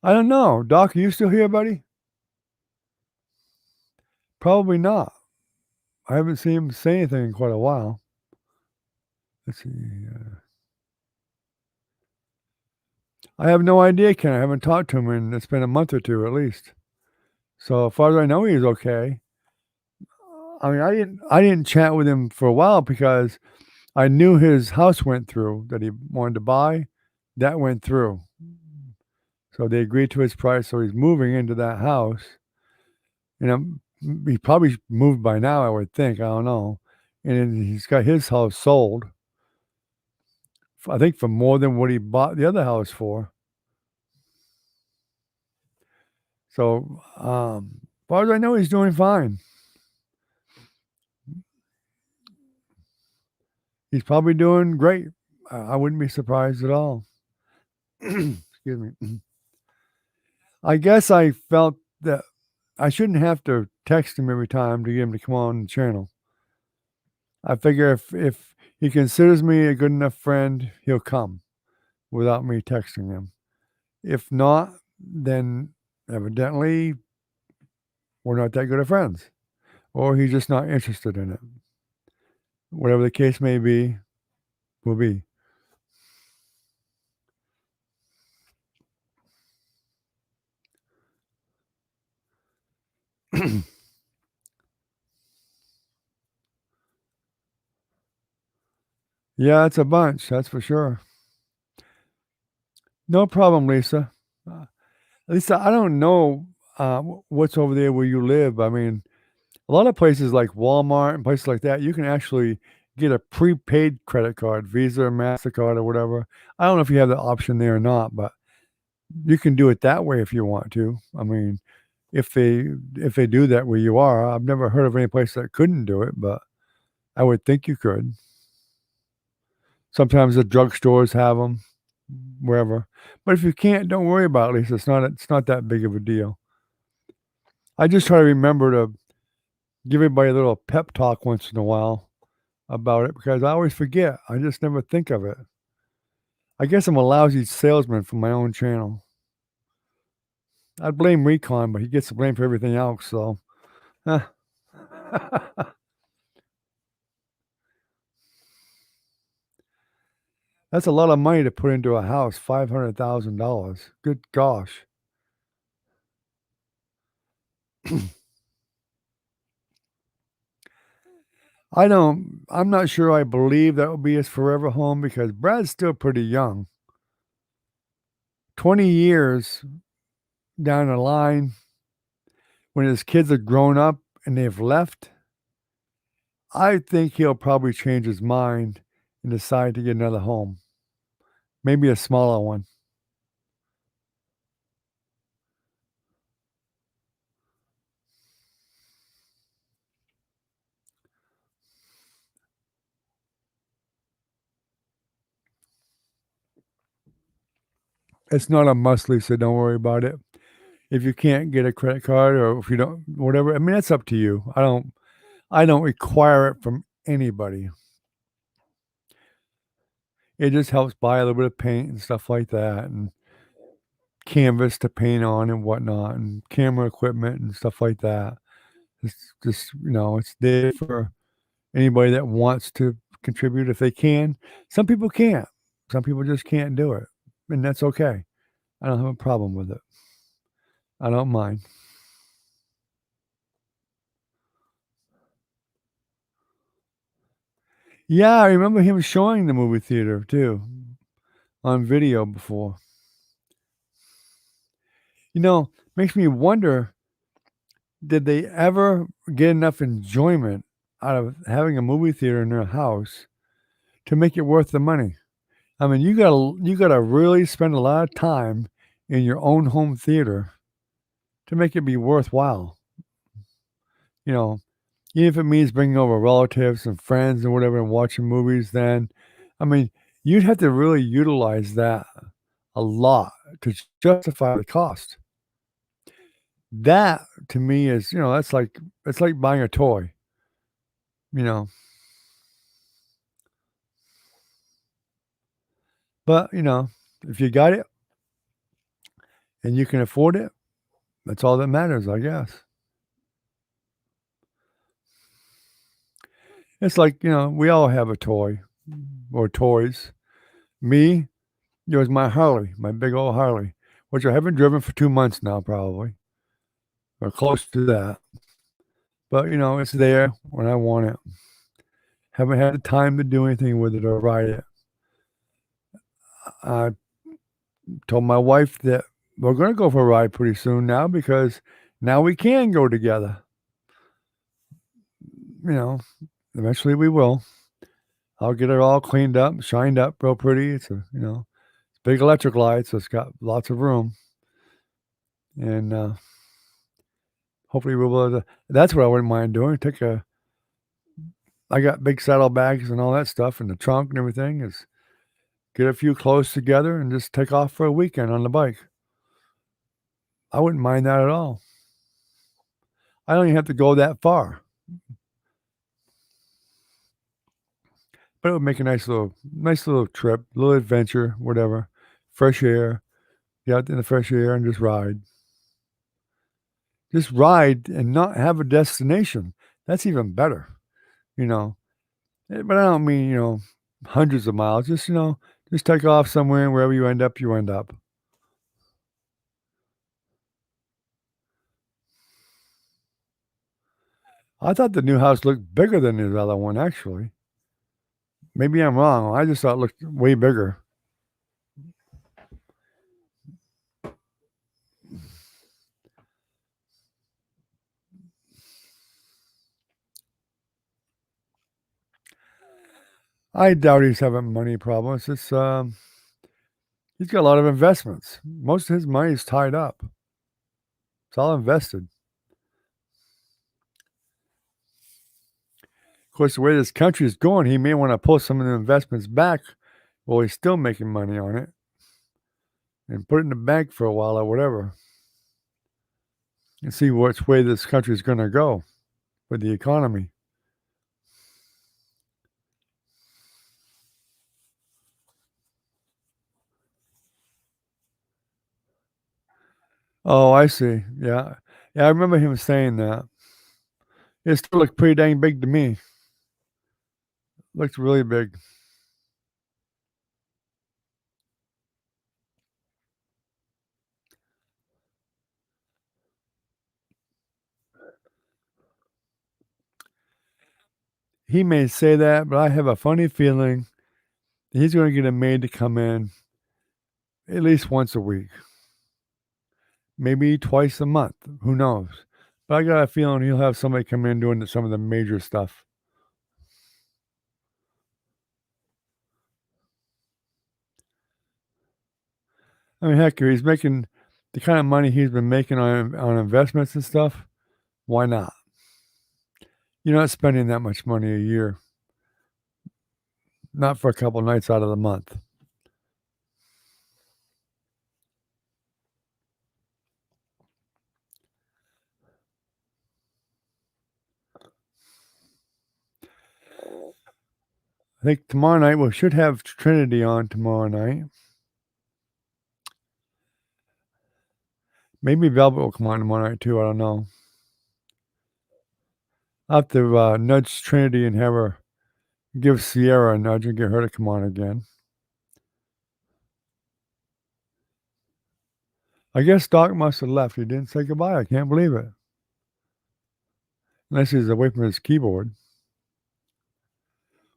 I don't know, Doc. Are you still here, buddy? Probably not. I haven't seen him say anything in quite a while. Let's see. I have no idea, Ken. I haven't talked to him and it's been a month or two at least. So as far as I know, he's okay. I mean, I didn't chat with him for a while because I knew his house went through that he wanted to buy. That went through. So they agreed to his price. So he's moving into that house. He probably moved by now, I would think. I don't know. And he's got his house sold, I think, for more than what he bought the other house for. So, as far as I know, he's doing fine. He's probably doing great. I wouldn't be surprised at all. Excuse me. I guess I felt that I shouldn't have to text him every time to get him to come on the channel. I figure if he considers me a good enough friend, he'll come without me texting him. If not, then evidently we're not that good of friends, or he's just not interested in it. Whatever the case may be, will be. Yeah, it's a bunch, that's for sure. No problem, Lisa. Lisa, I don't know what's over there where you live. I mean, a lot of places like Walmart and places like that, you can actually get a prepaid credit card, Visa or MasterCard or whatever. I don't know if you have the option there or not, but you can do it that way if you want to. I mean, if they do that where you are, I've never heard of any place that couldn't do it, but I would think you could. Sometimes the drugstores have them, wherever. But if you can't, don't worry about it. At least it's not that big of a deal. I just try to remember to give everybody a little pep talk once in a while about it because I always forget. I just never think of it. I guess I'm a lousy salesman for my own channel. I'd blame Recon, but he gets the blame for everything else, so. That's a lot of money to put into a house, $500,000. Good gosh. I'm not sure I believe that will be his forever home because Brad's still pretty young. 20 years down the line, when his kids are grown up and they've left, I think he'll probably change his mind and decide to get another home. Maybe a smaller one. It's not a must, Lisa. Don't worry about it. If you can't get a credit card or if you don't, whatever, I mean, that's up to you. I don't require it from anybody. It just helps buy a little bit of paint and stuff like that, and canvas to paint on and whatnot, and camera equipment and stuff like that. It's just, it's there for anybody that wants to contribute if they can. Some people can't. Some people just can't do it, and that's okay. I don't have a problem with it. I don't mind. Yeah, I remember him showing the movie theater too on video before. Makes me wonder, did they ever get enough enjoyment out of having a movie theater in their house to make it worth the money? I mean, you gotta really spend a lot of time in your own home theater to make it be worthwhile. You know, even if it means bringing over relatives and friends and whatever and watching movies, then, I mean, you'd have to really utilize that a lot to justify the cost. That to me is, that's like it's like buying a toy, you know. But, if you got it and you can afford it, that's all that matters, I guess. It's like, we all have a toy or toys. Me, it was my Harley, my big old Harley, which I haven't driven for 2 months now probably, or close to that. But, it's there when I want it. Haven't had the time to do anything with it or ride it. I told my wife that we're gonna go for a ride pretty soon now because now we can go together. You know, Eventually we will. I'll get it all cleaned up, shined up real pretty. It's big electric light, so it's got lots of room. And hopefully we'll be able to that's what I wouldn't mind doing. I got big saddlebags and all that stuff in the trunk and everything, is get a few clothes together and just take off for a weekend on the bike. I wouldn't mind that at all. I don't even have to go that far, but it would make a nice little trip, little adventure, whatever. Fresh air, get out in the fresh air and just ride. Just ride and not have a destination. That's even better, you know. But I don't mean, hundreds of miles. Just take off somewhere and wherever you end up, you end up. I thought the new house looked bigger than the other one, actually. Maybe I'm wrong. I just thought it looked way bigger. I doubt he's having money problems. He's got a lot of investments. Most of his money is tied up. It's all invested. Of course, the way this country is going, he may want to pull some of the investments back while he's still making money on it and put it in the bank for a while or whatever and see which way this country is going to go with the economy. Oh, I see. Yeah. Yeah, I remember him saying that. It still looked pretty dang big to me. Looked really big. He may say that, but I have a funny feeling he's going to get a maid to come in at least once a week, maybe twice a month. Who knows? But I got a feeling he'll have somebody come in doing some of the major stuff. I mean, heck, if he's making the kind of money he's been making on investments and stuff, why not? You're not spending that much money a year, not for a couple nights out of the month. I think tomorrow night we should have Trinity on tomorrow night. Maybe Velvet will come on tomorrow night too. I don't know. I'll have to nudge Trinity and have her give Sierra a nudge and get her to come on again. I guess Doc must have left. He didn't say goodbye. I can't believe it. Unless he's away from his keyboard.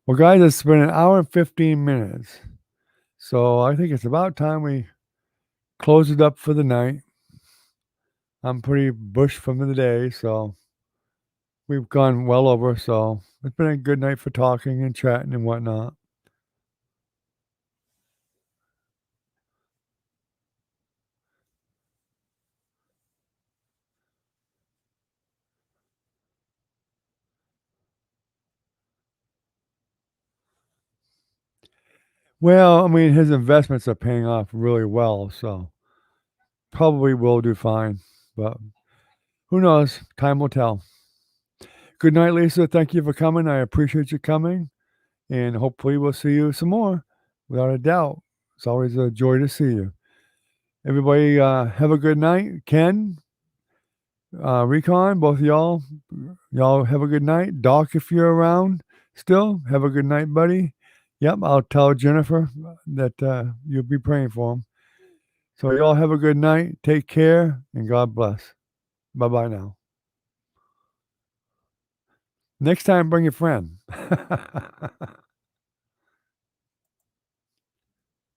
Well, guys, it's been an hour and 15 minutes. So I think it's about time we close it up for the night. I'm pretty bushed from the day, so we've gone well over. So it's been a good night for talking and chatting and whatnot. Well, I mean, his investments are paying off really well, so probably will do fine. But who knows? Time will tell. Good night, Lisa. Thank you for coming. I appreciate you coming. And hopefully we'll see you some more, without a doubt. It's always a joy to see you. Everybody, have a good night. Ken, Recon, both of y'all have a good night. Doc, if you're around still, have a good night, buddy. Yep, I'll tell Jennifer that you'll be praying for him. So y'all have a good night. Take care, and God bless. Bye-bye now. Next time, bring a friend.